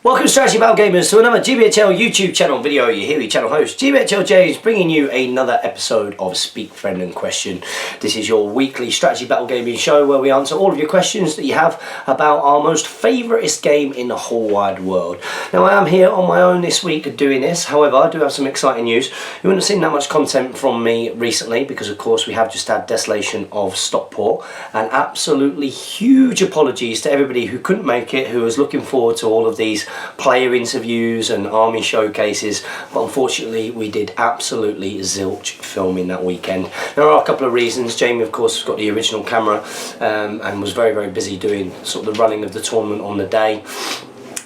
Welcome Strategy Battle Gamers to another GBHL YouTube channel video. You're here with your channel host GBHL James, bringing you another episode of Speak Friend and Question. This is your weekly Strategy Battle Gaming show where we answer all of your questions that you have about our most favouriteest game in the whole wide world. Now I am here on my own this week doing this, however I do have some exciting news. You wouldn't have seen that much content from me recently because of course we have just had Desolation of Stockport, and absolutely huge apologies to everybody who couldn't make it, who was looking forward to all of these player interviews and army showcases, but unfortunately we did absolutely zilch filming that weekend. There are a couple of reasons. Jamie of course has got the original camera and was very busy doing sort of the running of the tournament on the day.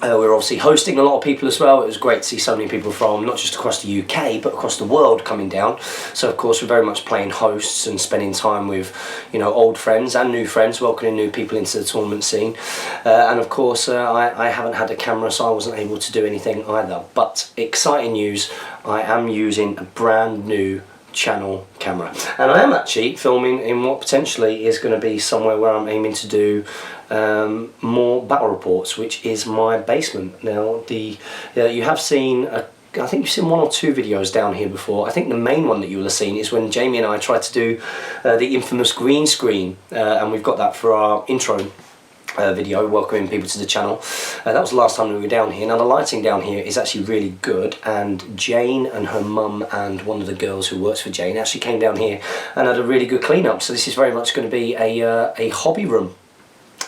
We were obviously hosting a lot of people as well. It was great to see so many people from not just across the UK but across the world coming down. So of course we're very much playing hosts and spending time with, you know, old friends and new friends, welcoming new people into the tournament scene. And of course I haven't had a camera, so I wasn't able to do anything either. But exciting news, I am using a brand new channel camera, and I am actually filming in what potentially is going to be somewhere where I'm aiming to do more battle reports, which is my basement. Now you have seen I think you've seen one or two videos down here before. I think the main one that you will have seen is when Jamie and I tried to do the infamous green screen, and we've got that for our intro video welcoming people to the channel. That was the last time we were down here. Now the lighting down here is actually really good, and Jane and her mum and one of the girls who works for Jane actually came down here and had a really good clean up. So this is very much going to be a hobby room.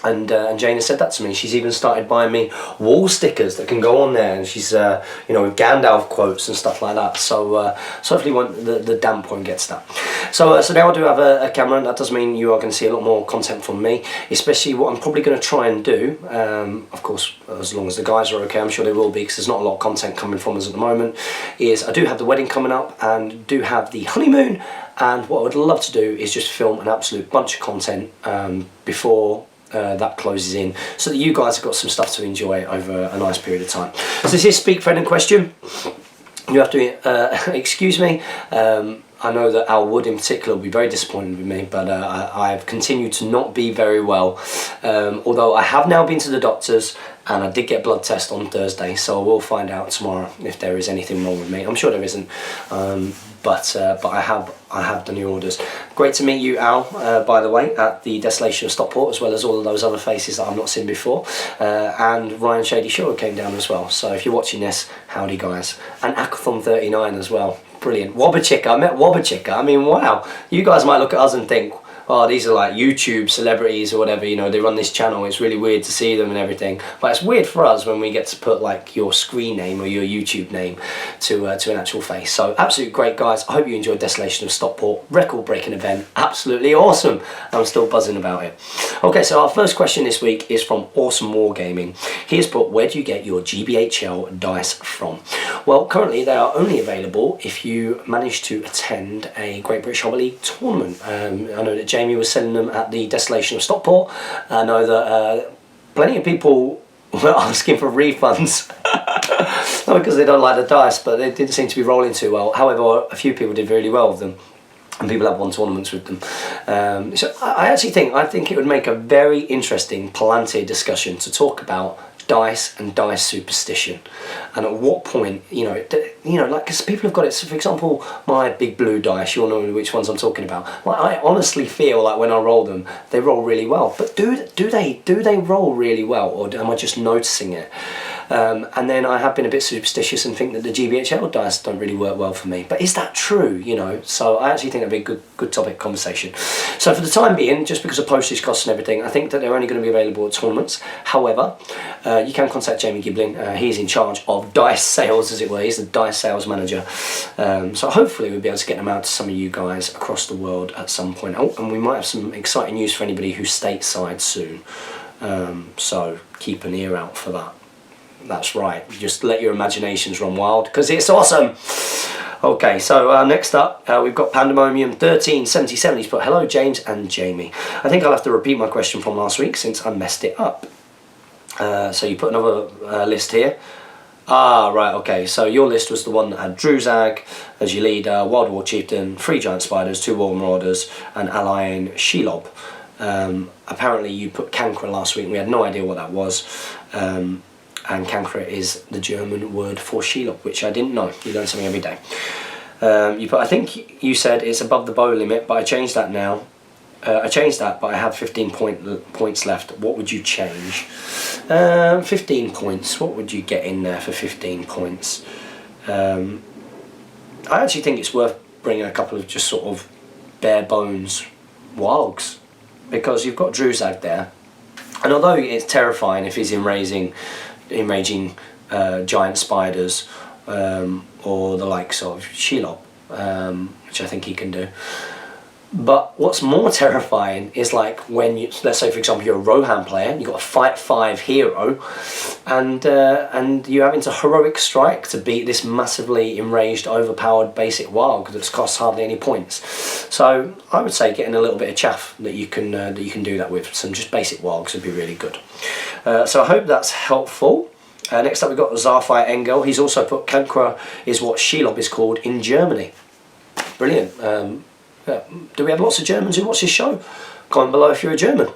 And Jane has said that to me. She's even started buying me wall stickers that can go on there, and she's you know, with Gandalf quotes and stuff like that. So hopefully when the damp won't get to that. So now I do have a camera, and that does mean you are going to see a lot more content from me, especially what I'm probably going to try and do, of course as long as the guys are okay. I'm sure they will be, because there's not a lot of content coming from us at the moment. Is I do have the wedding coming up and do have the honeymoon, and what I would love to do is just film an absolute bunch of content before that closes in, so that you guys have got some stuff to enjoy over a nice period of time. So this is Speak Friend and Question. You have to excuse me. I know that Al Wood in particular will be very disappointed with me, but I've continued to not be very well, although I have now been to the doctors and I did get a blood test on Thursday, so we'll find out tomorrow if there is anything wrong with me. I'm sure there isn't, but I have done the orders. Great to meet you, Al, by the way, at the Desolation of Stockport, as well as all of those other faces that I've not seen before. And Ryan Shady Shore came down as well. So if you're watching this, howdy guys. And Aquathon39 as well. Brilliant. Wobberchicker, I met Wobberchicker. I mean, wow. You guys might look at us and think, oh, these are like YouTube celebrities or whatever, you know, they run this channel, it's really weird to see them and everything. But it's weird for us when we get to put like your screen name or your YouTube name to an actual face. So absolutely great, guys. I hope you enjoyed Desolation of Stockport. Record-breaking event, absolutely awesome. I'm still buzzing about it. Okay, so our first question this week is from Awesome Wargaming. He has put, where do you get your GBHL dice from? Well, currently they are only available if you manage to attend a Great British Hobbit League tournament. I know that Jamie was selling them at the Desolation of Stockport. I know that plenty of people were asking for refunds. Not because they don't like the dice, but they didn't seem to be rolling too well. However, a few people did really well with them, and people have won tournaments with them. So I actually think it would make a very interesting Palantir discussion to talk about dice and dice superstition, and at what point, you know, like, because people have got it. So for example, my big blue dice, you'll know which ones I'm talking about. Like, I honestly feel like when I roll them, they roll really well. But do they roll really well, or am I just noticing it? And then I have been a bit superstitious and think that the GBHL dice don't really work well for me. But is that true, you know? So I actually think that'd be a good topic conversation. So for the time being, just because of postage costs and everything, I think that they're only going to be available at tournaments. However, you can contact Jamie Giblin. He's in charge of dice sales, as it were. He's the dice sales manager. So hopefully we'll be able to get them out to some of you guys across the world at some point. Oh, and we might have some exciting news for anybody who's stateside soon. So keep an ear out for that. That's right, just let your imaginations run wild, because it's awesome. Okay, so next up we've got Pandemonium 1377. He's put, hello James and Jamie. I think I'll have to repeat my question from last week since I messed it up. So you put another list here. Ah, right, okay, so your list was the one that had Druzag as your leader, Wild War Chieftain, 3 Giant Spiders, 2 War Marauders, and allying Shelob. Apparently you put Cancra last week and we had no idea what that was. and Cancre is the German word for Shelob, which I didn't know. You learn something every day. I think you said it's above the bow limit, but I changed that now. But I have 15 points left. What would you change? 15 points. What would you get in there for 15 points? I actually think it's worth bringing a couple of just sort of bare bones Wargs, because you've got Druzag there, and although it's terrifying if he's enraging giant spiders, or the likes of Shelob, which I think he can do. But what's more terrifying is like when you, let's say for example you're a Rohan player, you've got a fight 5 hero, and you're having to heroic strike to beat this massively enraged, overpowered basic Warg that's cost hardly any points. So I would say getting a little bit of chaff that you can do that with. Some just basic Wargs would be really good. So I hope that's helpful. Next up we've got Zarfire Engel. He's also put Cancre is what Shelob is called in Germany. Brilliant. Do we have lots of Germans who watch this show? Comment below if you're a German.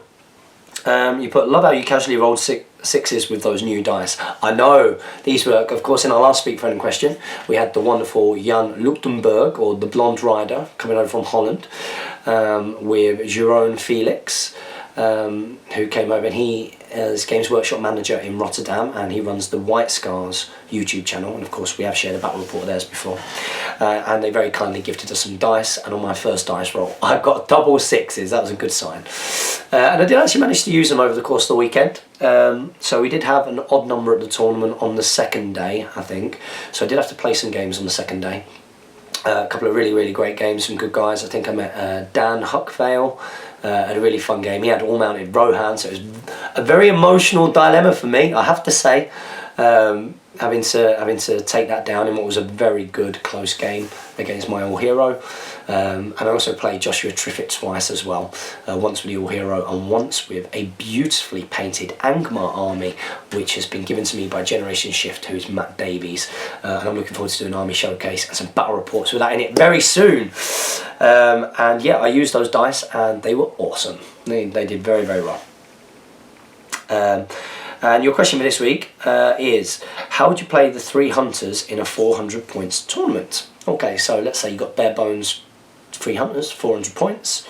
You put, love how you casually rolled sixes with those new dice. I know, these were, of course, in our last Speak Friend question, we had the wonderful Jan Luchtenberg, or the Blonde Rider, coming over from Holland, with Jeroen Felix, who came over, and he is Games Workshop manager in Rotterdam, and he runs the White Scars YouTube channel, and of course we have shared a battle report of theirs before, and they very kindly gifted us some dice, and on my first dice roll I got double sixes. That was a good sign, and I did actually manage to use them over the course of the weekend. So we did have an odd number at the tournament on the second day, I think, so I did have to play some games on the second day. A couple of really great games, some good guys. I think I met Dan Huckvale, had a really fun game. He had all mounted Rohan, so it was a very emotional dilemma for me, I have to say, having to take that down in what was a very good close game against my all hero. And I also played Joshua Triffitt twice as well, once with the all hero and once with a beautifully painted Angmar army, which has been given to me by Generation Shift, who's Matt Davies, and I'm looking forward to doing an army showcase and some battle reports with that in it very soon. And yeah, I used those dice and they were awesome. They did very well. And your question for this week is, how would you play the 3 hunters in a 400 points tournament? Okay, so let's say you got bare bones 3 hunters, 400 points.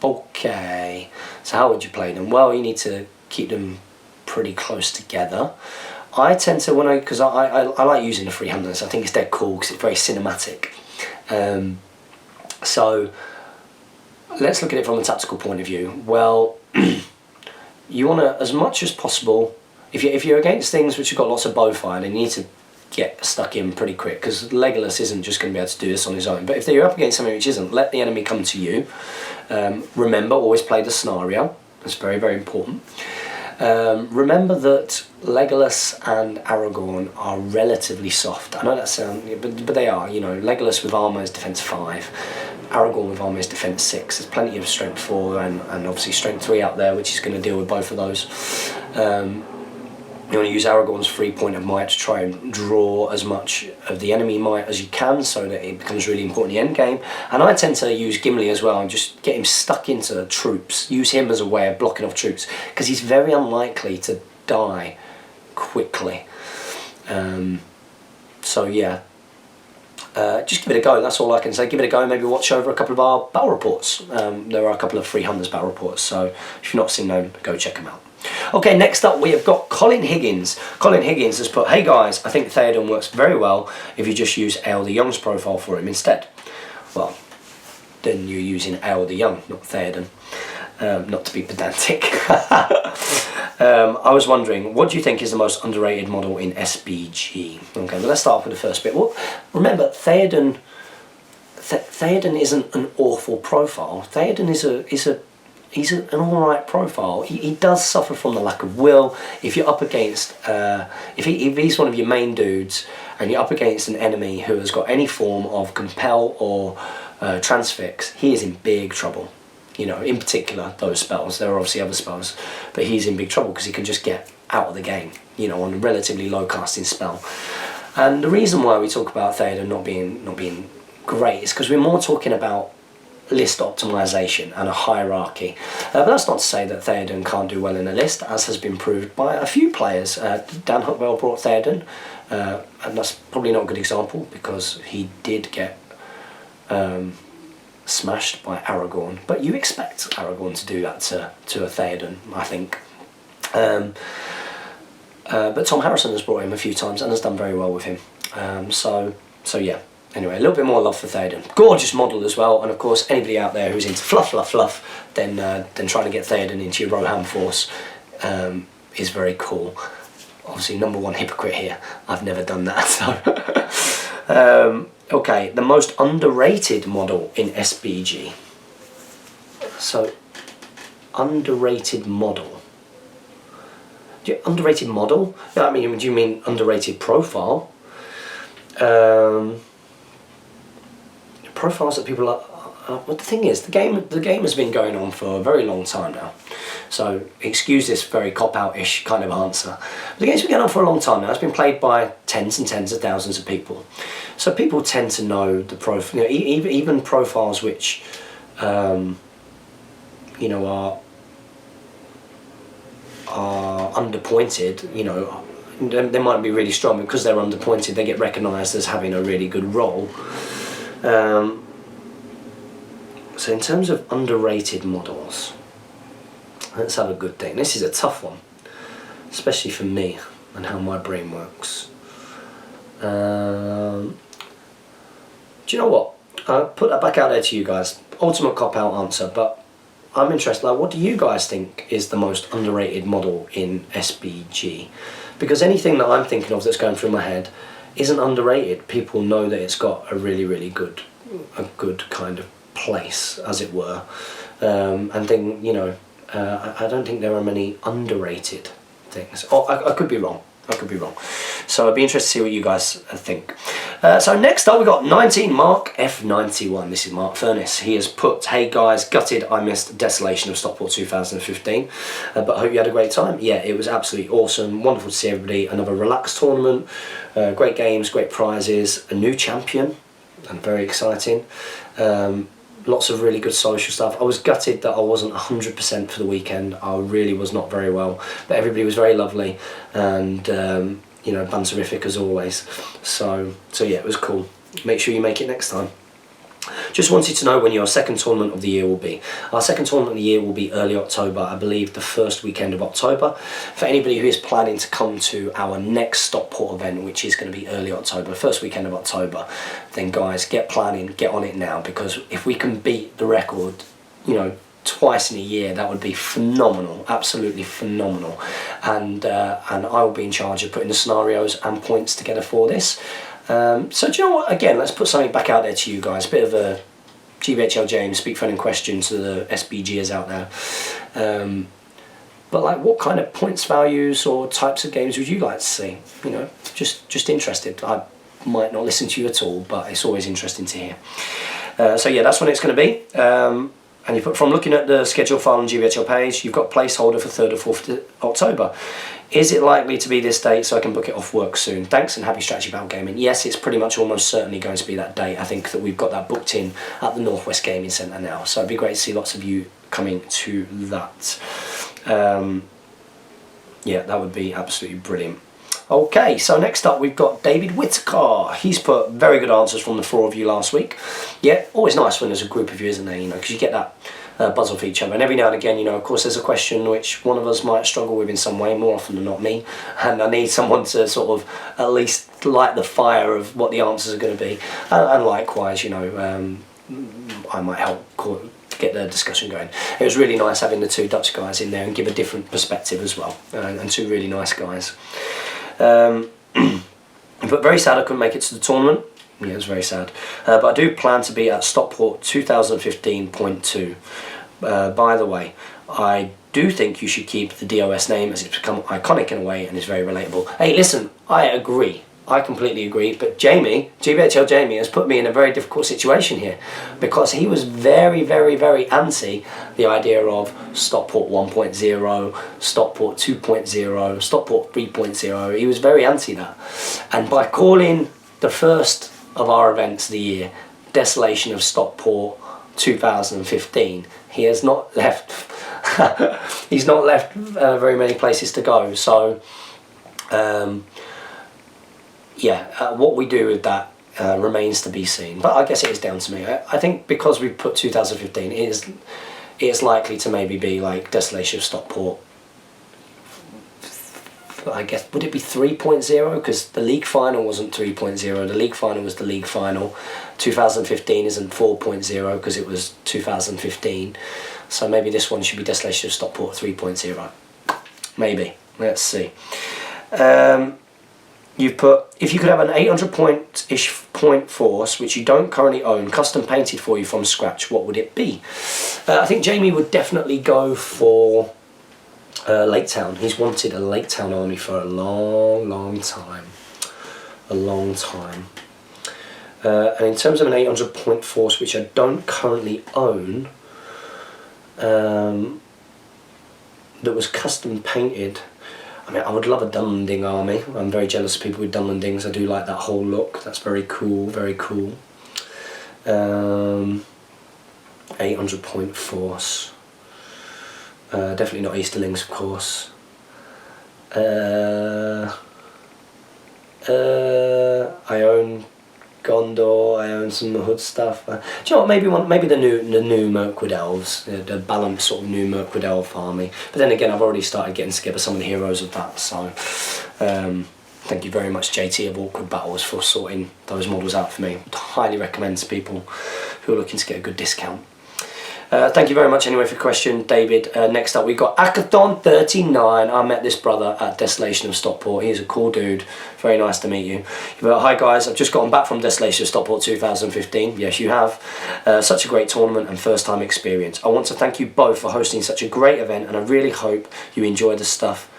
Okay, so how would you play them? Well, you need to keep them pretty close together. I tend to, because I like using the 3 hunters. I think it's dead cool because it's very cinematic. So let's look at it from a tactical point of view. Well, you want to, as much as possible, if you're against things which have got lots of bow fire, then you need to get stuck in pretty quick, because Legolas isn't just going to be able to do this on his own. But if you're up against something which isn't, let the enemy come to you. Remember, always play the scenario. That's very important. Remember that Legolas and Aragorn are relatively soft. I know that sounds, but they are. You know, Legolas with armour is defense 5. Aragorn with armour is defense 6. There's plenty of strength 4 and obviously strength 3 out there, which is going to deal with both of those. You want to use Aragorn's 3 point of might to try and draw as much of the enemy might as you can, so that it becomes really important in the end game. And I tend to use Gimli as well and just get him stuck into troops. Use him as a way of blocking off troops, because he's very unlikely to die quickly. So yeah, just give it a go. That's all I can say. Give it a go. Maybe watch over a couple of our battle reports. There are a couple of 300 battle reports, so if you've not seen them, go check them out. Okay, next up we have got Colin Higgins. Colin Higgins has put, hey guys, I think Theoden works very well if you just use Ale the Young's profile for him instead. Well, then you're using Ale the Young, not Theoden. Not to be pedantic. I was wondering, what do you think is the most underrated model in SBG? Okay, well, let's start off with the first bit. Well, remember, Theoden isn't an awful profile. Theoden he's an alright profile. He does suffer from the lack of will. If you're up against, if he's one of your main dudes, and you're up against an enemy who has got any form of compel or transfix, he is in big trouble. You know, in particular, those spells. There are obviously other spells, but he's in big trouble because he can just get out of the game, you know, on a relatively low casting spell. And the reason why we talk about Theoden not being great is because we're more talking about list optimization and a hierarchy. But that's not to say that Theoden can't do well in a list, as has been proved by a few players. Dan Huckwell brought Theoden, and that's probably not a good example because he did get smashed by Aragorn. But you expect Aragorn to do that to a Theoden, I think. But Tom Harrison has brought him a few times and has done very well with him. So yeah. Anyway, a little bit more love for Theoden. Gorgeous model as well, and of course anybody out there who's into fluff, then trying to get Theoden into your Rohan force is very cool. Obviously, number one hypocrite here. I've never done that. So, okay, the most underrated model in SBG. So, underrated model. Underrated model? No, I mean, do you mean underrated profile? Profiles that people are. Well, the thing is, the game has been going on for a very long time now. So excuse this very cop-out-ish kind of answer. The game's been going on for a long time now. It's been played by tens and tens of thousands of people. So people tend to know the profile. You know, even profiles which, you know, are underpointed. You know, they might be really strong because they're underpointed. They get recognised as having a really good role. So in terms of underrated models, let's have a good think. This is a tough one, especially for me and how my brain works. Do you know what? I'll put that back out there to you guys. Ultimate cop-out answer, but I'm interested. Like, what do you guys think is the most underrated model in SBG? Because anything that I'm thinking of that's going through my head isn't underrated. People know that it's got a really good kind of place, as it were, and then, you know, I don't think there are many underrated things. Oh, I could be wrong. I could be wrong. So I'd be interested to see what you guys think. So next up, we've got 19 Mark F91. This is Mark Furness. He has put, "Hey guys, gutted I missed Desolation of Stockport 2015, but I hope you had a great time." Yeah, it was absolutely awesome. Wonderful to see everybody. Another relaxed tournament. Great games, great prizes, a new champion, and very exciting. Lots of really good social stuff. I was gutted that I wasn't 100% for the weekend. I really was not very well, but everybody was very lovely, and you know, banterific as always. So yeah, it was cool. Make sure you make it next time. Just wanted to know when your second tournament of the year will be. Our second tournament of the year will be early October, I believe the first weekend of October. For anybody who is planning to come to our next Stockport event, which is going to be early October, first weekend of October, then guys, get planning, get on it now, because if we can beat the record, you know, twice in a year, that would be phenomenal, absolutely phenomenal. And I will be in charge of putting the scenarios and points together for this. So do you know what, again, let's put something back out there to you guys, a bit of a GBHL James speak friend in question to the SBGers out there. But like, what kind of points values or types of games would you like to see? You know, just interested. I might not listen to you at all, but it's always interesting to hear. So yeah, that's when it's going to be. And you put, from looking at the schedule file on GBHL page, you've got placeholder for 3rd or 4th October. Is it likely to be this date so I can book it off work soon? Thanks, and happy strategy battle gaming. Yes, it's pretty much almost certainly going to be that date. I think that we've got that booked in at the Northwest Gaming Centre now. So it'd be great to see lots of you coming to that. Yeah, that would be absolutely brilliant. Okay, so next up we've got David Whittaker. He's put very good answers from the 4 of you last week. Yeah, always nice when there's a group of you, isn't there? You know, because you get that buzz off each other. And every now and again, you know, of course, there's a question which one of us might struggle with in some way, more often than not me. And I need someone to sort of at least light the fire of what the answers are going to be. And likewise, you know, I might help get the discussion going. It was really nice having the 2 Dutch guys in there and give a different perspective as well. And 2 really nice guys. But very sad I couldn't make it to the tournament. Yeah, it was very sad. But I do plan to be at Stockport 2015.2. By the way, I do think you should keep the DOS name, as it's become iconic in a way and is very relatable. Hey, listen, I agree. I completely agree. But Jamie, GBHL Jamie, has put me in a very difficult situation here, because he was very, very, very anti the idea of Stockport 1.0, Stockport 2.0, Stockport 3.0. He was very anti that. And by calling the first of our events of the year Desolation of Stockport 2015, he has not left. He's not left very many places to go. So, what we do with that remains to be seen. But I guess it is down to me. I think because we put 2015, it is likely to maybe be like Desolation of Stockport. I guess, would it be 3.0? Because the league final wasn't 3.0. The league final was the league final. 2015 isn't 4.0 because it was 2015. So maybe this one should be Desolation of Stockport 3.0. Maybe. Let's see. You've put, if you could have an 800 point force which you don't currently own, custom painted for you from scratch, what would it be? I think Jamie would definitely go for Lake Town. He's wanted a Lake Town army for a long time. And in terms of an 800 point force which I don't currently own, that was custom painted, I mean, I would love a Dunlending army. I'm very jealous of people with Dunlendings. I do like that whole look. That's very cool, very cool. 800 point force. Definitely not Easterlings, of course. I own Gondor. I own some Hood stuff. Do you know what? Maybe the new Mirkwood Elves, the balanced sort of new Mirkwood Elf army. But then again, I've already started getting together some of the heroes of that. So thank you very much, JT of Awkward Battles, for sorting those models out for me. I'd highly recommend to people who are looking to get a good discount. Thank you very much anyway for your question, David. Next up we've got Akathon39. I met this brother at Desolation of Stockport. He's a cool dude. Very nice to meet you. Hi guys, I've just gotten back from Desolation of Stockport 2015. Yes, you have. Such a great tournament and first time experience. I want to thank you both for hosting such a great event, and I really hope you enjoy the stuff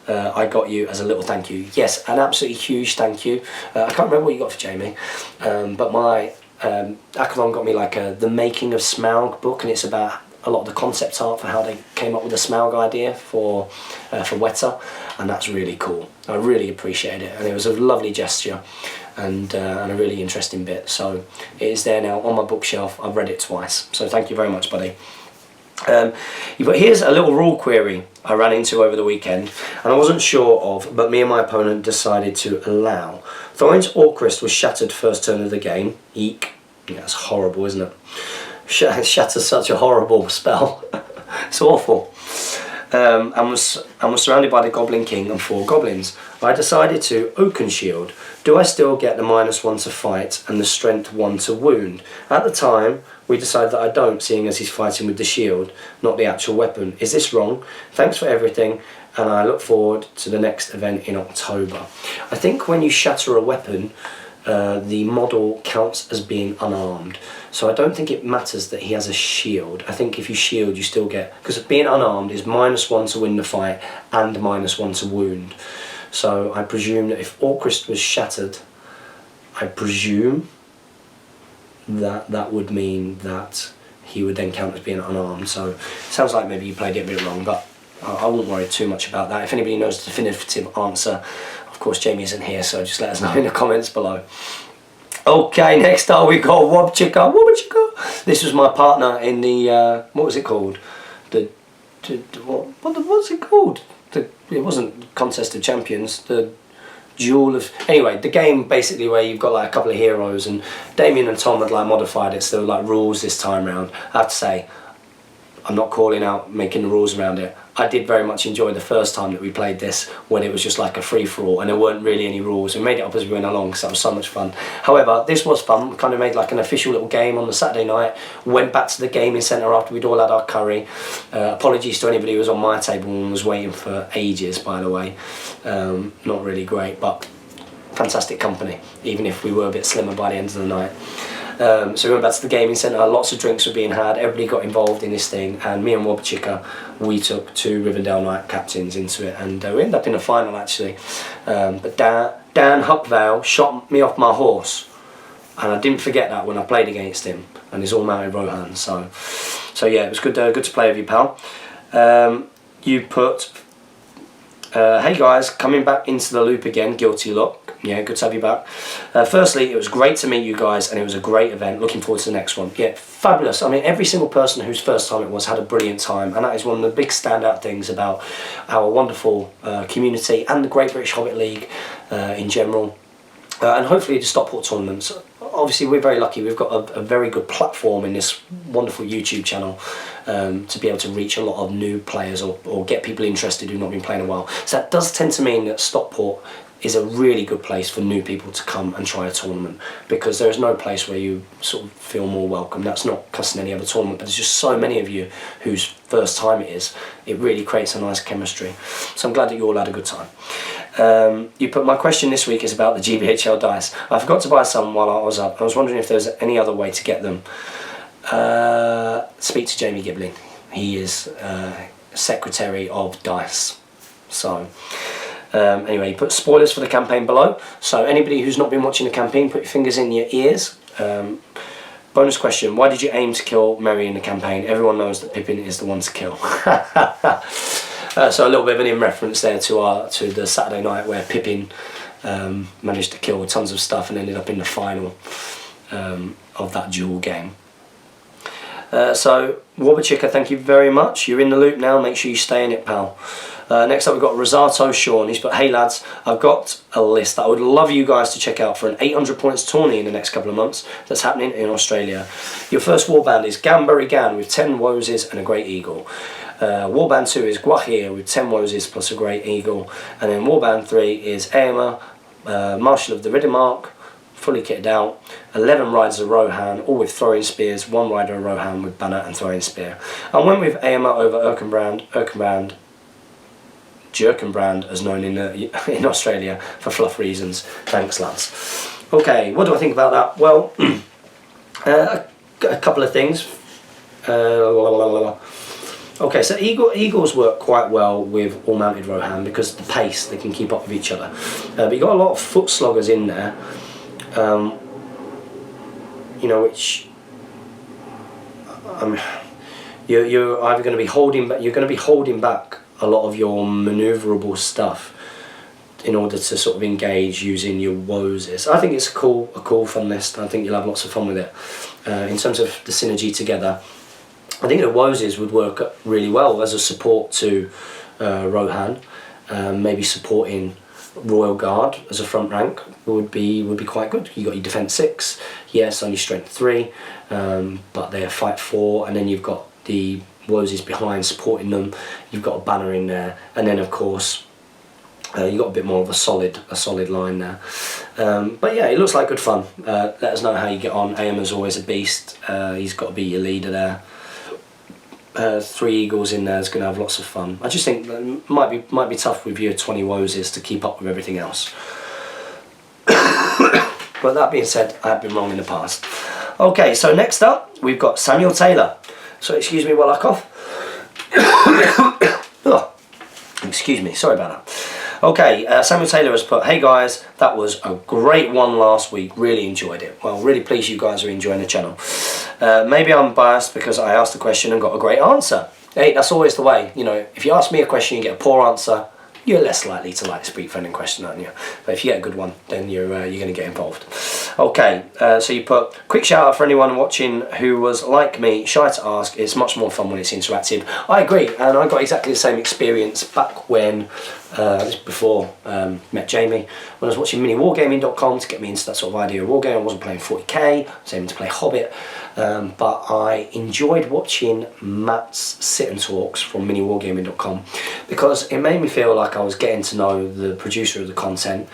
I got you as a little thank you. Yes, an absolutely huge thank you. I can't remember what you got for Jamie, but my Akathon got me like the Making of Smaug book, and it's about a lot of the concept art for how they came up with the Smaug idea for Weta, and that's really cool. I really appreciate it, and it was a lovely gesture and a really interesting bit. So it is there now on my bookshelf. I've read it twice, so thank you very much, buddy. Here's a little rule query I ran into over the weekend, and I wasn't sure of, but me and my opponent decided to allow. Thorin's Orcrist was shattered first turn of the game. Eek. Yeah, that's horrible, isn't it? Shatter's such a horrible spell. It's awful. And was surrounded by the Goblin King and 4 goblins. I decided to Oaken Shield. Do I still get the -1 to fight and the strength 1 to wound? At the time, we decided that I don't, seeing as he's fighting with the shield, not the actual weapon. Is this wrong? Thanks for everything, and I look forward to the next event in October. I think when you shatter a weapon, the model counts as being unarmed. So I don't think it matters that he has a shield. I think if you shield, you still get... Because being unarmed is -1 to win the fight and -1 to wound. So I presume that if Orcrist was shattered, I presume that that would mean that he would then count as being unarmed. So it sounds like maybe you played it a bit wrong, but I won't worry too much about that. If anybody knows the definitive answer, of course Jamie isn't here, so just let us know in the comments below. Okay, next up we got Wobchika. This was my partner in the what was it called? What's it called? It wasn't Contest of Champions. The Duel of... Anyway, the game basically where you've got like a couple of heroes, and Damien and Tom had like modified it, so there were like rules this time round. I have to say, I'm not calling out making the rules around it. I did very much enjoy the first time that we played this, when it was just like a free-for-all and there weren't really any rules. We made it up as we went along, because that was so much fun. However, this was fun. We kind of made like an official little game on the Saturday night, went back to the gaming centre after we'd all had our curry. Apologies to anybody who was on my table and was waiting for ages, by the way. Not really great, but fantastic company, even if we were a bit slimmer by the end of the night. So we went back to the gaming centre, lots of drinks were being had, everybody got involved in this thing, and me and Wobchika, we took 2 Rivendell Knight captains into it, and we ended up in the final actually. But Dan Huckvale shot me off my horse, and I didn't forget that when I played against him, and he's all mounted Rohan, so yeah, it was good to play with you, pal. You put Hey guys, coming back into the loop again, guilty look. Yeah, good to have you back. Firstly, it was great to meet you guys and it was a great event. Looking forward to the next one. Yeah, fabulous. I mean, every single person whose first time it was had a brilliant time, and that is one of the big standout things about our wonderful community and the Great British Hobbit League in general. And hopefully the Stockport tournaments. Obviously we're very lucky, we've got a very good platform in this wonderful YouTube channel to be able to reach a lot of new players or get people interested who've not been playing a while. So that does tend to mean that Stockport is a really good place for new people to come and try a tournament, because there is no place where you sort of feel more welcome. That's not cussing any other tournament, but there's just so many of you whose first time it is. It really creates a nice chemistry. So I'm glad that you all had a good time. You put, my question this week is about the GBHL dice. I forgot to buy some while I was up. I was wondering if there's any other way to get them. Speak to Jamie Giblin. He is Secretary of Dice. So anyway, you put spoilers for the campaign below. So anybody who's not been watching the campaign, put your fingers in your ears. Bonus question, why did you aim to kill Merry in the campaign? Everyone knows that Pippin is the one to kill. So a little bit of an in reference there to the Saturday night where Pippin managed to kill tons of stuff and ended up in the final of that duel game. So Warbachika, thank you very much. You're in the loop now, make sure you stay in it, pal. Next up we've got Rosato Sean. He's put, hey lads, I've got a list that I would love you guys to check out for an 800 points tourney in the next couple of months that's happening in Australia. Your first warband is Ganbury Gan with 10 Woses and a Great Eagle. Warband 2 is Guahir with 10 Woses plus a Great Eagle. And then Warband 3 is Aema, Marshal of the Riddermark, fully kitted out, 11 riders of Rohan, all with throwing spears, 1 rider of Rohan with banner and throwing spear. I went with Aema over Jerkenbrand, as known in Australia, for fluff reasons. Thanks, lads. Okay, what do I think about that? Well, a couple of things. Okay, so Eagles work quite well with all-mounted Rohan because of the pace, they can keep up with each other. But you've got a lot of foot sloggers in there, you know, which you're either going to be holding back. You're going to be holding back a lot of your manoeuvrable stuff in order to sort of engage using your Woses. I think it's a cool fun list. I think you'll have lots of fun with it. In terms of the synergy together, I think the Woses would work really well as a support to Rohan. Maybe supporting Royal Guard as a front rank would be quite good. You got your defense 6, yes, only strength 3, but they're fight 4, and then you've got the Woses behind supporting them. You've got a banner in there, and then of course you've got a bit more of a solid line there. But yeah, it looks like good fun. Let us know how you get on. Aema's always a beast. He's got to be your leader there. 3 Eagles in there is going to have lots of fun. I just think that might be tough with your 20 Woses to keep up with everything else. But that being said, I have been wrong in the past. Okay, so next up we've got Samuel Taylor. So excuse me while I cough. Oh, excuse me, sorry about that. Okay, Samuel Taylor has put, hey guys, that was a great one last week, really enjoyed it. Well, really pleased you guys are enjoying the channel. Maybe I'm biased because I asked the question and got a great answer. Hey, that's always the way, you know, if you ask me a question and you get a poor answer, you're less likely to like the Speak Friend in question, aren't you? But if you get a good one, then you're going to get involved. Okay, so you put, quick shout out for anyone watching who was like me, shy to ask. It's much more fun when it's interactive. I agree, and I got exactly the same experience back when, before met Jamie, when I was watching miniwargaming.com to get me into that sort of idea of wargaming. I wasn't playing 40k, I was aiming to play Hobbit. But I enjoyed watching Matt's sit and talks from miniwargaming.com because it made me feel like I was getting to know the producer of the content.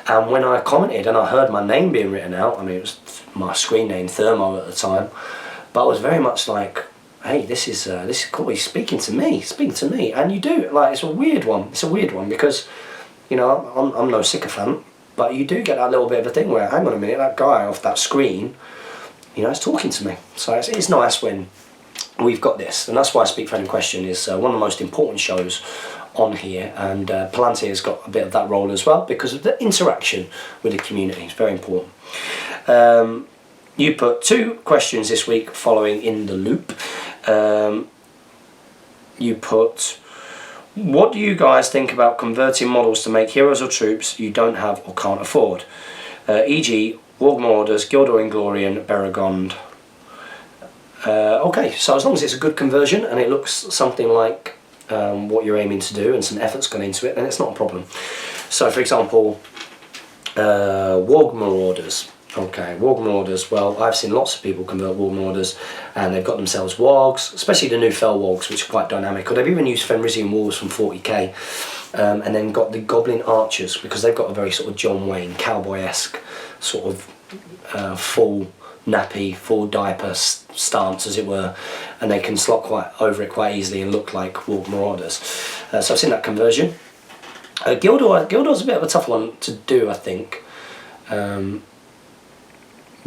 And when I commented and I heard my name being written out, I mean, it was my screen name Thermo at the time, but I was very much like, hey, this is cool. He's speaking to me, and you do, like, it's a weird one because, you know, I'm no sycophant, but you do get that little bit of a thing where, hang on a minute, that guy off that screen, you know, it's talking to me. So it's nice when we've got this, and that's why Speak Friend in Question is one of the most important shows on here, and Palante has got a bit of that role as well because of the interaction with the community. It's very important. You put 2 questions this week following in the loop. You put, What do you guys think about converting models to make heroes or troops you don't have or can't afford? E.g. Warg Marauders, Gildor Inglorian, Beragond. Okay, so as long as it's a good conversion and it looks something like what you're aiming to do and some effort's gone into it, then it's not a problem. So for example, Warg Marauders. Okay, Warg Marauders, well, I've seen lots of people convert Warg Marauders and they've got themselves Wargs, especially the new Fel Wargs, which are quite dynamic, or they've even used Fenrisian Wolves from 40k, and then got the Goblin Archers, because they've got a very sort of John Wayne, cowboy-esque sort of full nappy, full diaper stance, as it were, and they can slot over it quite easily and look like Warg Marauders. So I've seen that conversion. Gildor's a bit of a tough one to do, I think.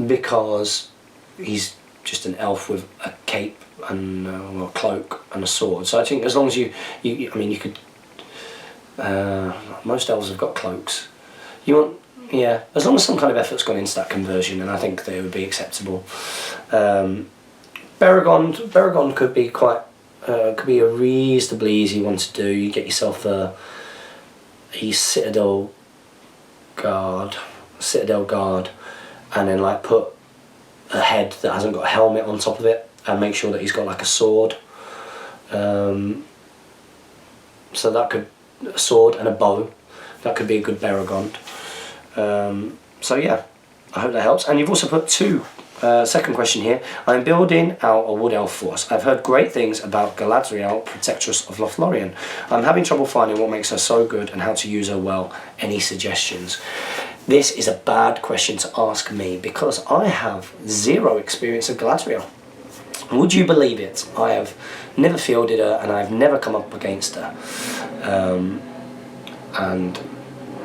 Because he's just an elf with a cape and a cloak and a sword. So I think as long as you could. Most elves have got cloaks. As long as some kind of effort's gone into that conversion, and I think they would be acceptable. Beragond could be a reasonably easy one to do. You get yourself a Citadel Guard, and then like put a head that hasn't got a helmet on top of it, and make sure that he's got like a sword. So that could, a sword and a bow, that could be a good Beragond. So yeah, I hope that helps. And you've also put second question here. I'm building out a Wood Elf force. I've heard great things about Galadriel, Protectress of Lothlorien. I'm having trouble finding what makes her so good and how to use her well. Any suggestions? This is a bad question to ask me because I have zero experience of Galadriel. Would you believe it? I have never fielded her and I've never come up against her. And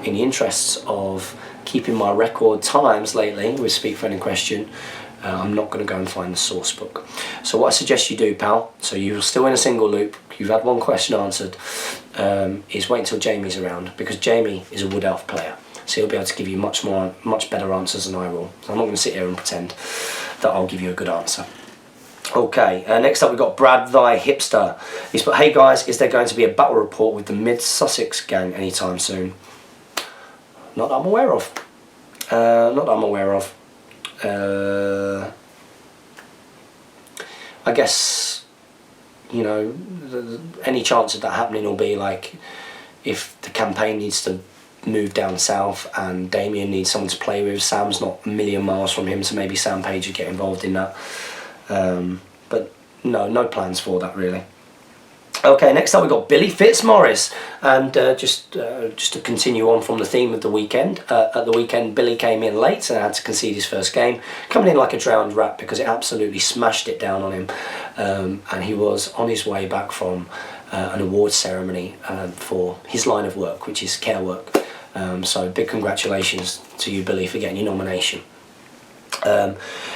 in the interests of keeping my record times lately with Speak Friend in Question, I'm not going to go and find the source book. So what I suggest you do, pal, so you're still in a single loop, you've had one question answered, is wait until Jamie's around, because Jamie is a Wood Elf player. So he'll be able to give you much better answers than I will. So I'm not going to sit here and pretend that I'll give you a good answer. Okay, next up we've got Brad Thy Hipster. He's put, hey guys, is there going to be a battle report with the Mid-Sussex gang anytime soon? Not that I'm aware of. I guess, you know, any chance of that happening will be like if the campaign needs to move down south and Damien needs someone to play with. Sam's not a million miles from him, so maybe Sam Page would get involved in that. But no plans for that really. Okay, next up we've got Billy Fitzmaurice, and just to continue on from the theme of the weekend, at the weekend Billy came in late and had to concede his first game, coming in like a drowned rat because it absolutely smashed it down on him, and he was on his way back from an awards ceremony for his line of work, which is care work. So big congratulations to you, Billy, for getting your nomination.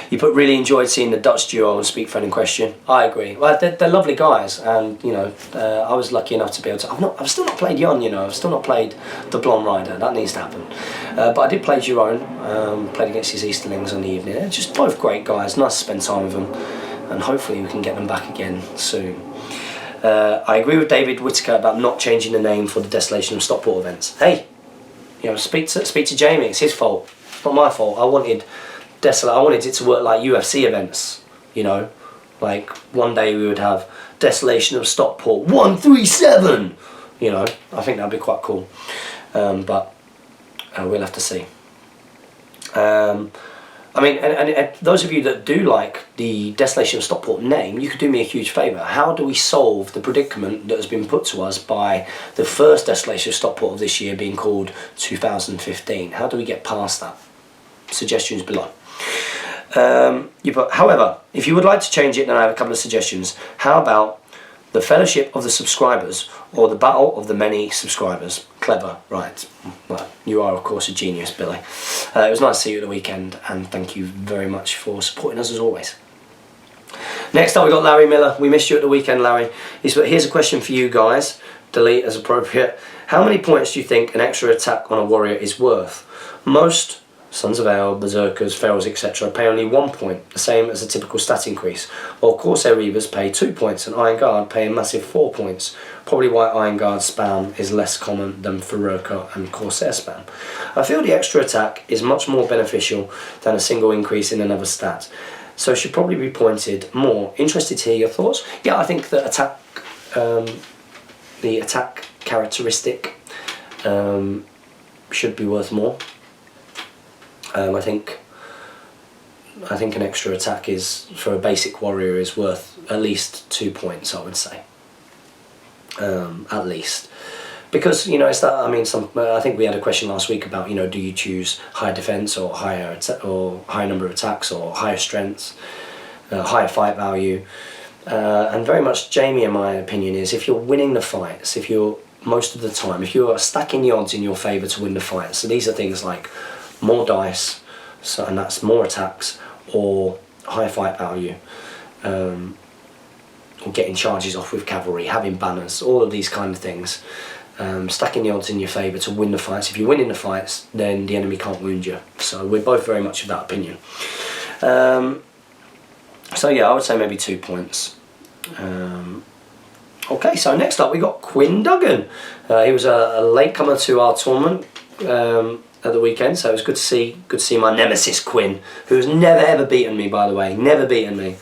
You put really enjoyed seeing the Dutch duo and Speak Friend in Question. I agree. Well, they're lovely guys, and you know, I was lucky enough to be able to. I've still not played Jon. You know, I've still not played the Blonde Rider. That needs to happen. But I did play Jerome. Played against his Easterlings on the evening. They're just both great guys. Nice to spend time with them, and hopefully we can get them back again soon. I agree with David Whittaker about not changing the name for the Desolation of Stockport events. Hey, you know, speak to Jamie. It's his fault. It's not my fault. I wanted it to work like UFC events, you know, like one day we would have Desolation of Stockport 137, you know. I think that'd be quite cool, but we'll have to see. I mean, and those of you that do like the Desolation of Stockport name, you could do me a huge favour. How do we solve the predicament that has been put to us by the first Desolation of Stockport of this year being called 2015? How do we get past that? Suggestions below. You put, however, if you would like to change it, then I have a couple of suggestions. How about the Fellowship of the Subscribers or the Battle of the Many Subscribers? Clever, right. Well, you are of course a genius, Billy. It was nice to see you at the weekend, and thank you very much for supporting us as always. Next up we've got Larry Miller. We missed you at the weekend, Larry. Here's a question for you guys. Delete as appropriate. How many points do you think an extra attack on a warrior is worth? Most Sons of Ale, Berserkers, Ferals, etc. pay only 1 point, the same as a typical stat increase, while Corsair Reavers pay 2 points and Iron Guard pay a massive 4 points, probably why Iron Guard spam is less common than Feroka and Corsair spam. I feel the extra attack is much more beneficial than a single increase in another stat, so should probably be pointed more. Interested to hear your thoughts. Yeah, I think that the attack characteristic should be worth more. I think an extra attack is, for a basic warrior, is worth at least 2 points, I would say. At least. Because, you know, it's that, I mean, I think we had a question last week about, you know, do you choose higher defense or higher number of attacks or higher strengths, higher fight value, and very much Jamie, in my opinion, is if you're winning the fights, if you're most of the time, if you are stacking the odds in your favour to win the fights, so these are things like more dice, so, and that's more attacks, or high fight value, or getting charges off with cavalry, having banners, all of these kind of things. Stacking the odds in your favour to win the fights. If you win in the fights, then the enemy can't wound you. So we're both very much of that opinion. So yeah, I would say maybe 2 points. Okay, so next up we got Quinn Duggan. He was a latecomer to our tournament at the weekend, so it was good to see my nemesis Quinn, who's never ever beaten me, by the way, never beaten me.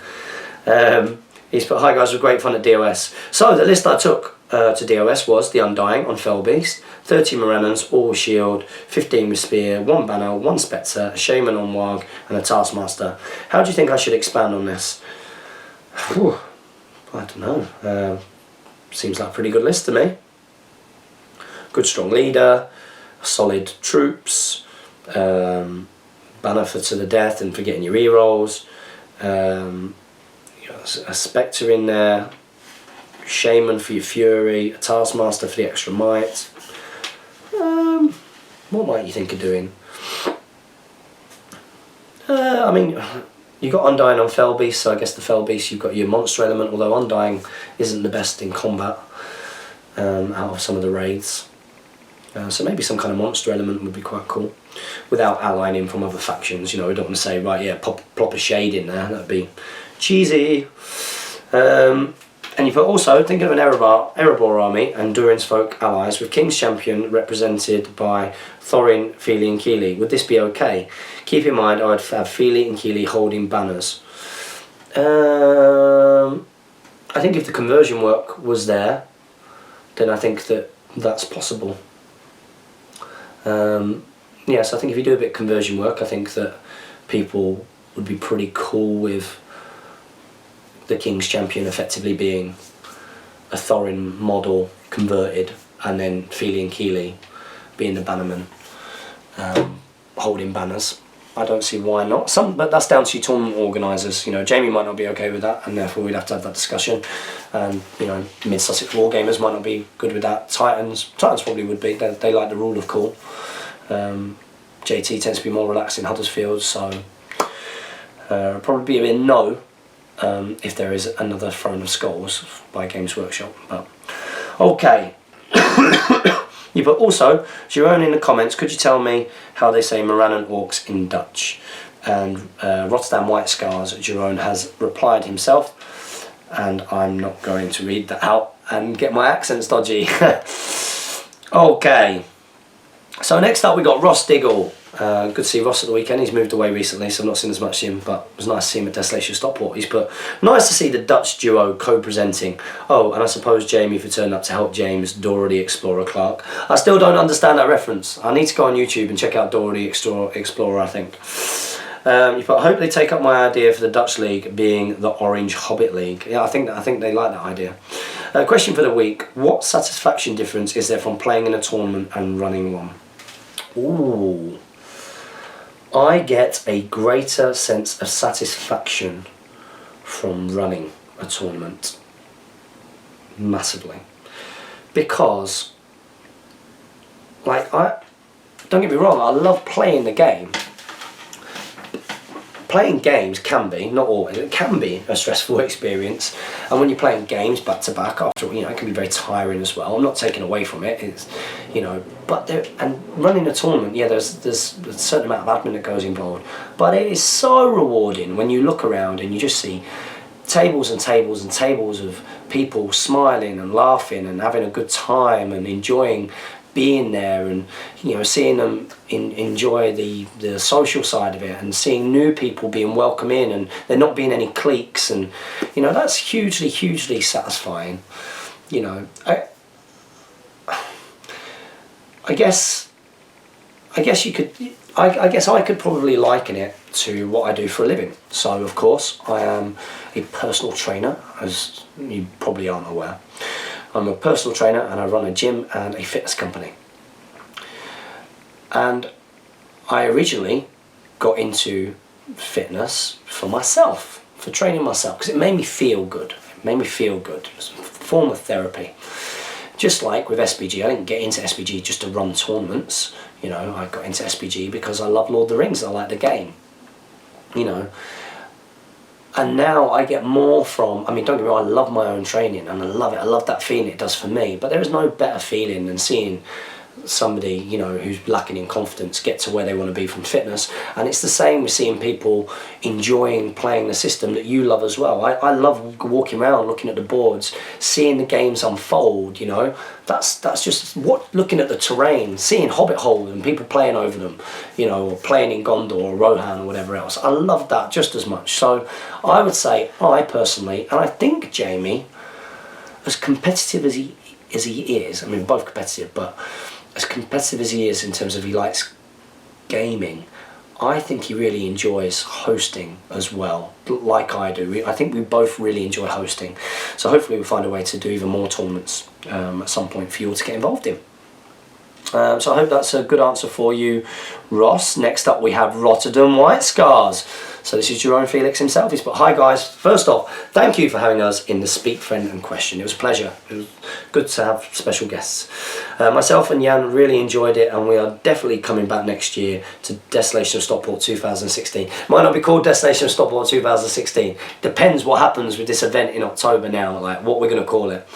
He's put, "Hi guys, it was great fun at DOS." So the list I took to DOS was the Undying on Fell Beast, 30 Morannons, all with shield, 15 with spear, 1 banner, 1 Spectre, a Shaman on Warg, and a Taskmaster. How do you think I should expand on this? Whew, I don't know. Seems like a pretty good list to me. Good strong leader, solid troops, banner for to the death and for getting your rerolls, a Spectre in there, Shaman for your fury, a Taskmaster for the extra might. What might you think of doing? I mean, you got Undying on Fell Beast, so I guess the Fell Beast you've got your monster element, although Undying isn't the best in combat out of some of the raids. So maybe some kind of monster element would be quite cool, without allying in from other factions. You know, we don't want to say, right, yeah, plop a shade in there, that'd be cheesy. And you put also thinking of an Erebor army and Durin's folk allies with King's Champion represented by Thorin, Feely and Keely. Would this be okay? Keep in mind I would have Feely and Keely holding banners. I think if the conversion work was there, then I think that's possible. Yes, I think if you do a bit of conversion work, I think that people would be pretty cool with the King's Champion effectively being a Thorin model converted, and then Feely and Keely being the bannerman holding banners. I don't see why not. But that's down to you tournament organisers. You know, Jamie might not be okay with that, and therefore we'd have to have that discussion. And you know, Mid Sussex Wargamers might not be good with that. Titans probably would be. They like the rule of cool. JT tends to be more relaxed in Huddersfield, so probably be a no. If there is another Throne of Skulls by Games Workshop. But okay. You put also, Jerome in the comments, could you tell me how they say Morannon Orcs in Dutch? And Rotterdam White Scars, Jerome has replied himself, and I'm not going to read that out and get my accents dodgy. Okay. So next up we got Ross Diggle. Good to see Ross at the weekend. He's moved away recently, so I've not seen as much of him, but it was nice to see him at Desolation Stockport. He's put, nice to see the Dutch duo co-presenting. Oh, and I suppose Jamie for turning up to help James, Dora the Explorer Clark. I still don't understand that reference. I need to go on YouTube and check out Dora the Explorer, I think. You put, I hope they take up my idea for the Dutch League being the Orange Hobbit League. Yeah, I think they like that idea. Question for the week, what satisfaction difference is there from playing in a tournament and running one? Ooh. I get a greater sense of satisfaction from running a tournament, massively, because, like, don't get me wrong, I love playing the game, playing games can be, not always, it can be a stressful experience. And when you're playing games back to back, after all, it can be very tiring as well. I'm not taking away from it. It's, but and running a tournament, there's a certain amount of admin that goes involved. But it is so rewarding when you look around and you just see tables and tables and tables of people smiling and laughing and having a good time and enjoying being there, and seeing them enjoy the social side of it, and seeing new people being welcome in, and there not being any cliques, and that's hugely satisfying. I guess you could. I guess I could probably liken it to what I do for a living. So of course I am a personal trainer, as you probably aren't aware. I'm a personal trainer and I run a gym and a fitness company. And I originally got into fitness for myself, for training myself, because it made me feel good. It made me feel good. It was a form of therapy. Just like with SBG, I didn't get into SBG just to run tournaments. I got into SBG because I love Lord of the Rings. I like the game. And now I get more from, don't get me wrong, I love my own training and I love it. I love that feeling it does for me. But there is no better feeling than seeing somebody, who's lacking in confidence get to where they want to be from fitness. And it's the same with seeing people enjoying playing the system that you love as well. I love walking around, looking at the boards, seeing the games unfold, That's just looking at the terrain, seeing Hobbit Hole and people playing over them, or playing in Gondor or Rohan or whatever else. I love that just as much. So I would say I personally, and I think Jamie, as competitive as he is, both competitive, but as competitive as he is in terms of he likes gaming, I think he really enjoys hosting as well, like I do. I think we both really enjoy hosting. So hopefully we'll find a way to do even more tournaments at some point for you all to get involved in. So I hope that's a good answer for you, Ross. Next up we have Rotterdam White Scars. So this is Jerome Felix himself. He's put, hi guys, first off, thank you for having us in the Speak Friend and Question. It was a pleasure. It was good to have special guests. Myself and Jan really enjoyed it, and we are definitely coming back next year to Desolation of Stockport 2016. Might not be called Desolation of Stockport 2016. Depends what happens with this event in October now, like what we're going to call it.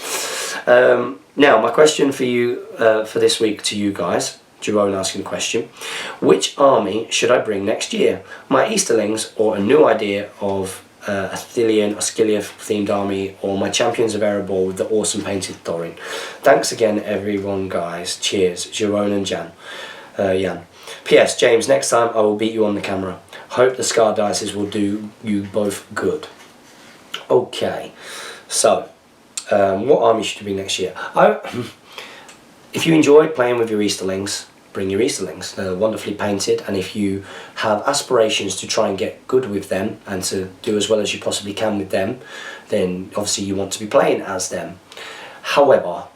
Now, my question for you for this week to you guys, Jerome asking the question, which army should I bring next year? My Easterlings, or a new idea of a Thilian or Scylla themed army, or my Champions of Erebor with the awesome painted Thorin? Thanks again everyone guys. Cheers, Jerome and Jan. P.S. James, next time I will beat you on the camera. Hope the Scar Dices will do you both good. Okay, so what army should you bring next year? If you enjoy playing with your Easterlings, bring your Easterlings. They're wonderfully painted, and if you have aspirations to try and get good with them and to do as well as you possibly can with them, then obviously you want to be playing as them. However,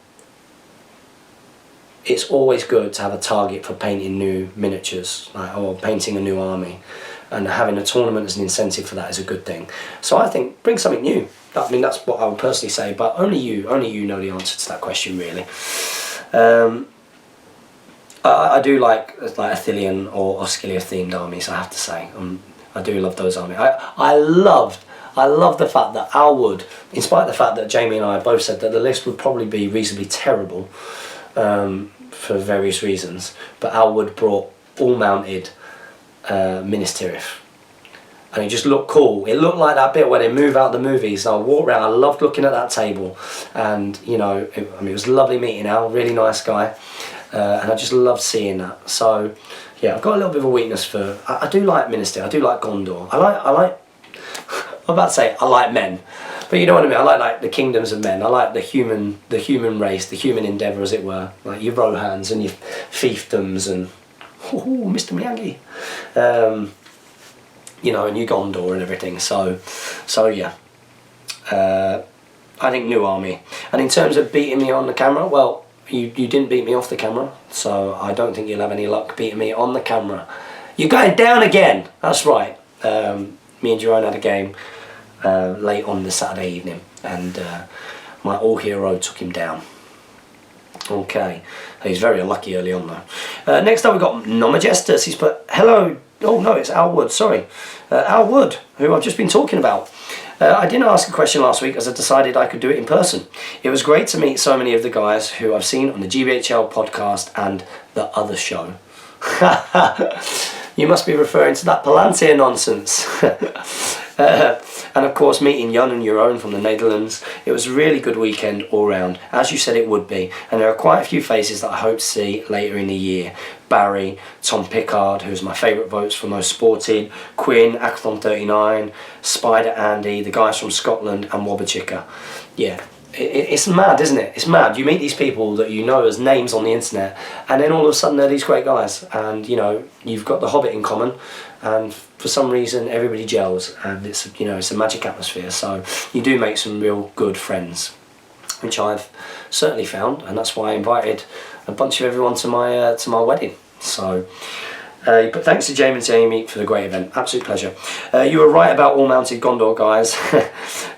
it's always good to have a target for painting new miniatures, or painting a new army, and having a tournament as an incentive for that is a good thing. So I think bring something new. That's what I would personally say, but only you know the answer to that question, really. I do like a Thilian or Scylla themed armies, I have to say. I do love those armies. I love the fact that Al Wood, in spite of the fact that Jamie and I both said that the list would probably be reasonably terrible for various reasons, but Al Wood brought all mounted Minas Tirith. And it just looked cool. It looked like that bit where they move out the movies. I walked around, I loved looking at that table. And, it was lovely meeting Al, really nice guy. And I just loved seeing that. So, yeah, I've got a little bit of a weakness for... I do like Minas Tirith, I do like Gondor. I like men. But you know what I mean? I like the kingdoms of men. I like the human race, the human endeavour, as it were. Like your Rohans and your fiefdoms and... Ooh, Mr. Miyagi. And you Gondor and everything. So yeah. I think new army. And in terms of beating me on the camera, well, you didn't beat me off the camera, so I don't think you'll have any luck beating me on the camera. You're going down again. That's right. Me and Jerome had a game late on the Saturday evening, and my all-hero took him down. Okay, he's very unlucky early on though. Next up we've got Nomagestus. He's put, hello Oh no, it's Al Wood, sorry. Al Wood, who I've just been talking about. I didn't ask a question last week as I decided I could do it in person. It was great to meet so many of the guys who I've seen on the GBHL podcast and the other show. You must be referring to that Palantir nonsense. And of course meeting Jan and Jeroen from the Netherlands. It was a really good weekend all round, as you said it would be, and there are quite a few faces that I hope to see later in the year. Barry, Tom Pickard, who's my favourite votes for most sporting, Quinn, Acthon 39, Spider Andy, the guys from Scotland, and Wabachika. Yeah, it's mad, isn't it? It's mad. You meet these people that you know as names on the internet, and then all of a sudden they're these great guys, and you know, you've got the Hobbit in common, and for some reason everybody gels, and it's, you know, it's a magic atmosphere. So you do make some real good friends, which I've certainly found, and that's why I invited a bunch of everyone to my wedding. So but thanks to Jamie and Jamie for the great event. Absolute pleasure. You were right about all mounted Gondor guys.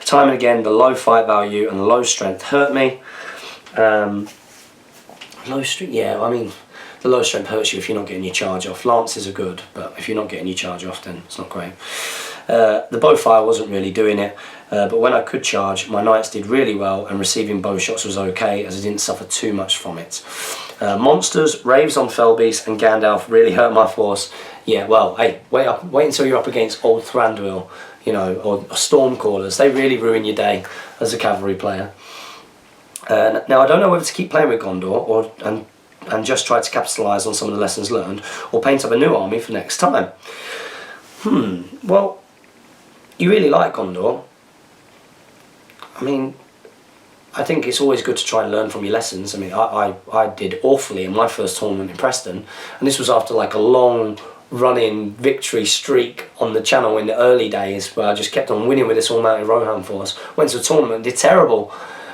Time and again, the low fight value and the low strength hurt me. Low strength, yeah, I mean, the low strength hurts you if you're not getting your charge off. Lances are good, but if you're not getting your charge off, then it's not great. The bow fire wasn't really doing it, but when I could charge, my knights did really well, and receiving bow shots was okay, as I didn't suffer too much from it. Monsters, Raves on Felbeast, and Gandalf really hurt my force. Yeah, well, hey, wait until you're up against Old Thranduil, you know, or Stormcallers. They really ruin your day as a cavalry player. Now, I don't know whether to keep playing with Gondor and just try to capitalise on some of the lessons learned, or paint up a new army for next time. Well, you really like Gondor. I mean, I think it's always good to try and learn from your lessons. I mean, I did awfully in my first tournament in Preston, and this was after like a long running victory streak on the channel in the early days, where I just kept on winning with this all-mounted Rohan force. Went to a tournament, did terrible,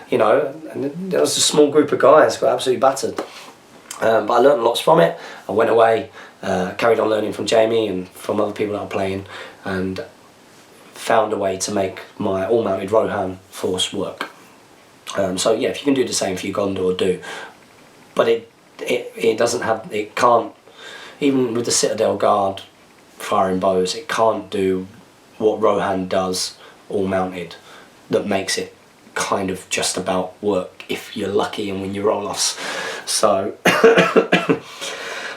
you know, and there was a small group of guys got absolutely battered. But I learned lots from it. I went away, carried on learning from Jamie and from other people that are playing, and found a way to make my all-mounted Rohan force work. So yeah, if you can do the same for your Gondor, do. But it doesn't have, it can't, even with the Citadel Guard firing bows, it can't do what Rohan does all-mounted, that makes it kind of just about work if you're lucky and win your roll-offs. So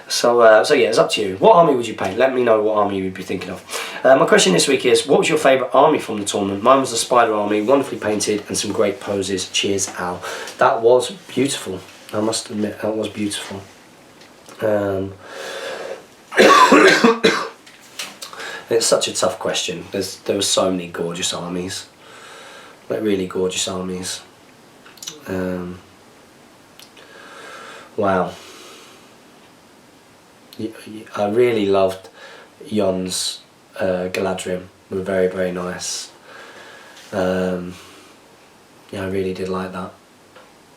so yeah, it's up to you. What army would you paint? Let me know what army you'd be thinking of. My question this week is, what was your favourite army from the tournament? Mine was the Spider Army, wonderfully painted and some great poses. Cheers, Al. That was beautiful. I must admit, that was beautiful. It's such a tough question. There were so many gorgeous armies, like really gorgeous armies. Wow. I really loved Jon's Galadrim. They were very, very nice. Yeah, I really did like that.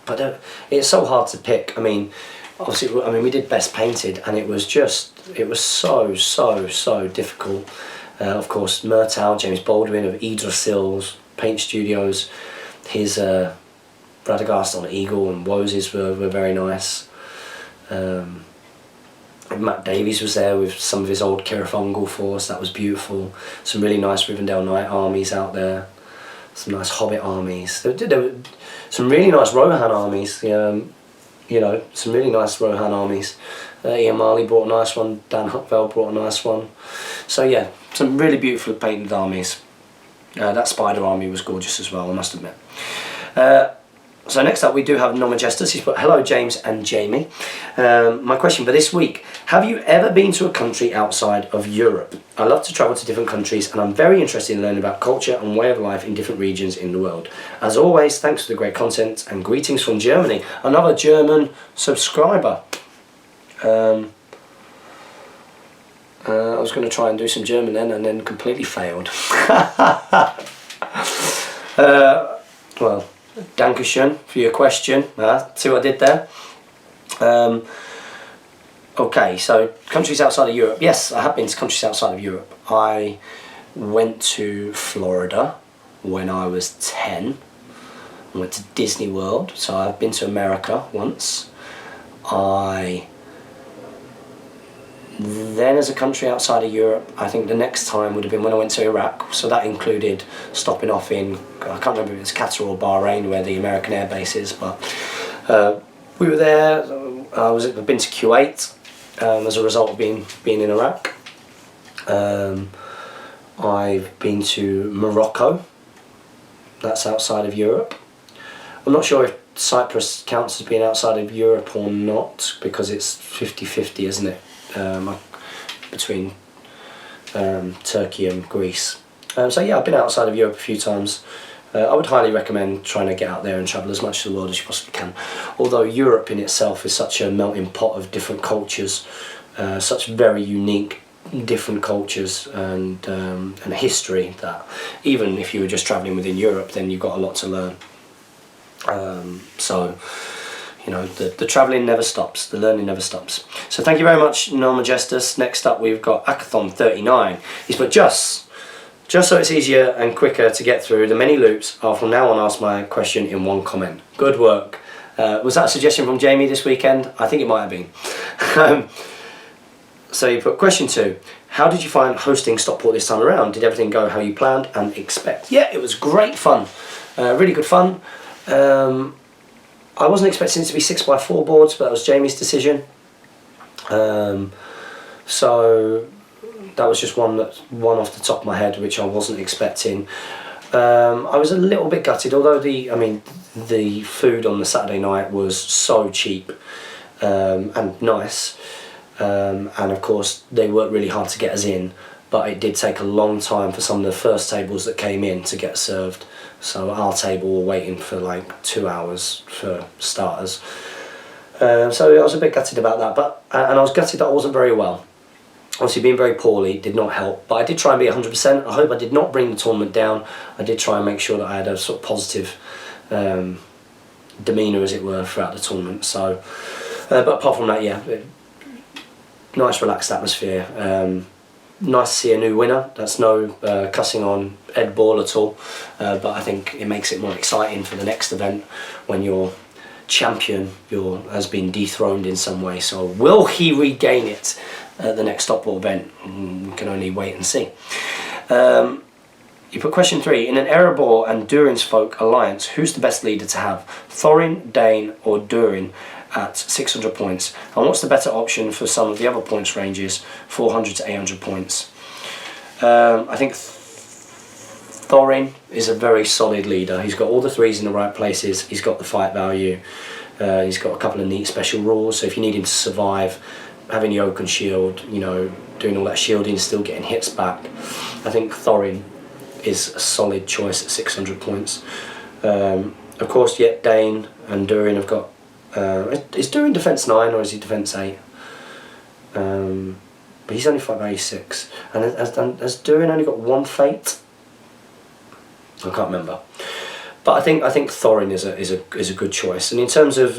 But it's so hard to pick. I mean, obviously, we did best painted, and it was so difficult. Of course, Murtaugh, James Baldwin of Yggdrasil's Paint Studios, his Radagast on Eagle and Wose's were very nice. Matt Davies was there with some of his old Kirafungal force. That was beautiful. Some really nice Rivendell Knight armies out there. Some nice Hobbit armies. There were some really nice Rohan armies. You know, some really nice Rohan armies. Ian Marley brought a nice one. Dan Huckveld brought a nice one. So yeah, some really beautifully painted armies. That Spider army was gorgeous as well, I must admit. So next up we do have Non-Majestus. He's put, hello James and Jamie. My question for this week, have you ever been to a country outside of Europe? I love to travel to different countries, and I'm very interested in learning about culture and way of life in different regions in the world. As always, thanks for the great content, and greetings from Germany. Another German subscriber. I was going to try and do some German then, and then completely failed. Well, Dankeschön for your question. See what I did there? Okay, so countries outside of Europe. Yes, I have been to countries outside of Europe. I went to Florida when I was 10. I went to Disney World, so I've been to America once. I Then as a country outside of Europe, I think the next time would have been when I went to Iraq. So that included stopping off in, I can't remember if it was Qatar or Bahrain where the American Air Base is, but we were there. I've been to Kuwait as a result of being in Iraq. I've been to Morocco. That's outside of Europe. I'm not sure if Cyprus counts as being outside of Europe or not, because it's 50-50, isn't it? Between Turkey and Greece. So yeah, I've been outside of Europe a few times. I would highly recommend trying to get out there and travel as much of the world as you possibly can. Although Europe in itself is such a melting pot of different cultures, such very unique different cultures and history, that even if you were just travelling within Europe, then you've got a lot to learn. So, you know, the travelling never stops, the learning never stops. So thank you very much, Non Majestus. Next up we've got Akathon39. He's put just so it's easier and quicker to get through the many loops, I'll from now on ask my question in one comment. Good work. Was that a suggestion from Jamie this weekend? I think it might have been. So you put question 2. How did you find hosting Stockport this time around? Did everything go how you planned and expect? Yeah, it was great fun. Really good fun. I wasn't expecting it to be 6x4 boards, but that was Jamie's decision. So that was just one off the top of my head, which I wasn't expecting. I was a little bit gutted, although the food on the Saturday night was so cheap and nice. And of course they worked really hard to get us in, but it did take a long time for some of the first tables that came in to get served. So our table were waiting for like 2 hours for starters. So I was a bit gutted about that, and I was gutted that I wasn't very well. Obviously being very poorly did not help, but I did try and be 100%. I hope I did not bring the tournament down. I did try and make sure that I had a sort of positive demeanour, as it were, throughout the tournament. So, but apart from that, yeah, nice relaxed atmosphere. Nice to see a new winner. That's no cussing on Ed Ball at all, but I think it makes it more exciting for the next event when your champion has been dethroned in some way. So will he regain it at the next Stockport event? We can only wait and see. You put question 3. In an Erebor and Durin's Folk alliance, who's the best leader to have? Thorin, Dane or Durin at 600 points? And what's the better option for some of the other points ranges, 400 to 800 points? I think Thorin is a very solid leader. He's got all the threes in the right places. He's got the fight value. He's got a couple of neat special rules. So if you need him to survive, having the Oaken Shield, you know, doing all that shielding, still getting hits back, I think Thorin is a solid choice at 600 points. Of course, yet Dane and Durin have got... is Durin defence 9 or is he defence 8? But he's only fight value 6. And has Durin only got 1 fate? I can't remember. But I think Thorin is a good choice. And in terms of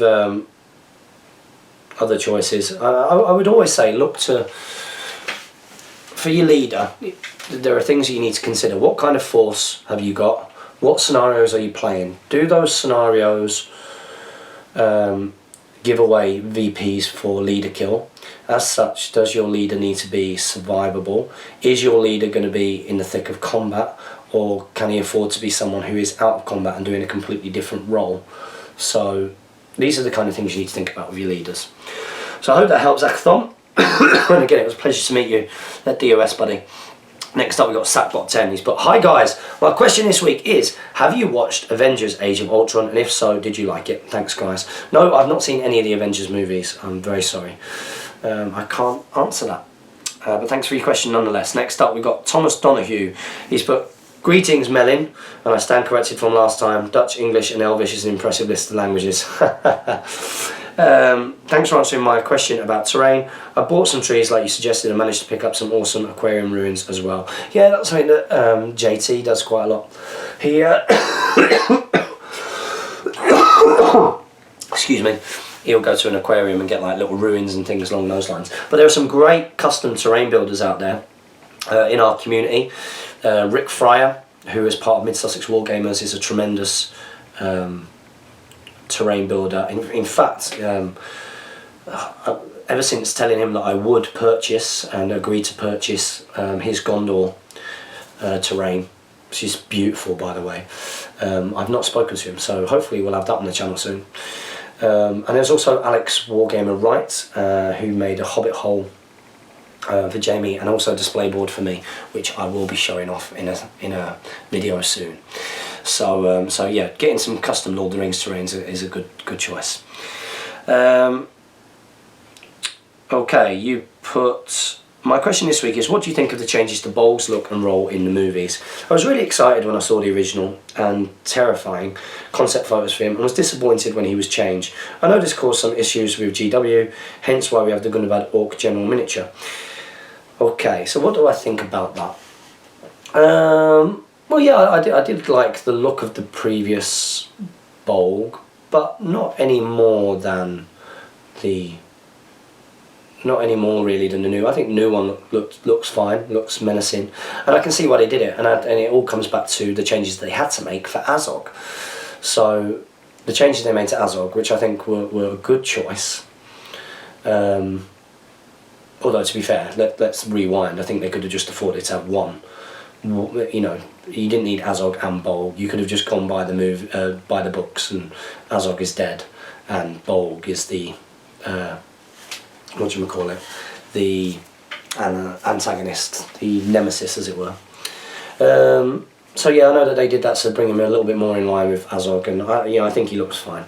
other choices, I would always say look to, for your leader, there are things that you need to consider. What kind of force have you got? What scenarios are you playing? Do those scenarios give away VPs for leader kill? As such, does your leader need to be survivable? Is your leader going to be in the thick of combat, or can he afford to be someone who is out of combat and doing a completely different role? So these are the kind of things you need to think about with your leaders. So I hope that helps, Akathon. And again, it was a pleasure to meet you at DOS, buddy. Next up, we've got Sackbot10. He's put, hi guys, my question this week is, have you watched Avengers Age of Ultron? And if so, did you like it? Thanks, guys. No, I've not seen any of the Avengers movies. I'm very sorry. I can't answer that. But thanks for your question nonetheless. Next up, we've got Thomas Donahue. He's put, greetings, Melin. And I stand corrected from last time. Dutch, English and Elvish is an impressive list of languages. Thanks for answering my question about terrain. I bought some trees like you suggested and managed to pick up some awesome aquarium ruins as well. Yeah, that's something that JT does quite a lot. He excuse me, he'll go to an aquarium and get like little ruins and things along those lines. But there are some great custom terrain builders out there in our community. Rick Fryer, who is part of Mid Sussex Wargamers, is a tremendous terrain builder. In fact, ever since telling him that I would purchase and agree to purchase his Gondor terrain, which is beautiful, by the way. I've not spoken to him, so hopefully we'll have that on the channel soon. And there's also Alex Wargamer Wright, who made a Hobbit hole for Jamie, and also a display board for me, which I will be showing off in a video soon. So so yeah, getting some custom Lord of the Rings terrains is a good choice. Okay, you put. My question this week is, what do you think of the changes to Bolg's look and role in the movies? I was really excited when I saw the original and terrifying concept photos for him, and was disappointed when he was changed. I know this caused some issues with GW, hence why we have the Gundabad Orc General miniature. Okay, so what do I think about that? Well, yeah, I did like the look of the previous Bolg, but not any more than not any more really than the new. I think the new one looks fine, looks menacing, and I can see why they did it. And it all comes back to the changes they had to make for Azog. So the changes they made to Azog, which I think were a good choice. Although to be fair, let's rewind. I think they could have just afforded to have one. You know, you didn't need Azog and Bolg. You could have just gone by the by the books, and Azog is dead, and Bolg is the what do you call it? The antagonist, the nemesis, as it were. So yeah, I know that they did that to bring him a little bit more in line with Azog, and I think he looks fine.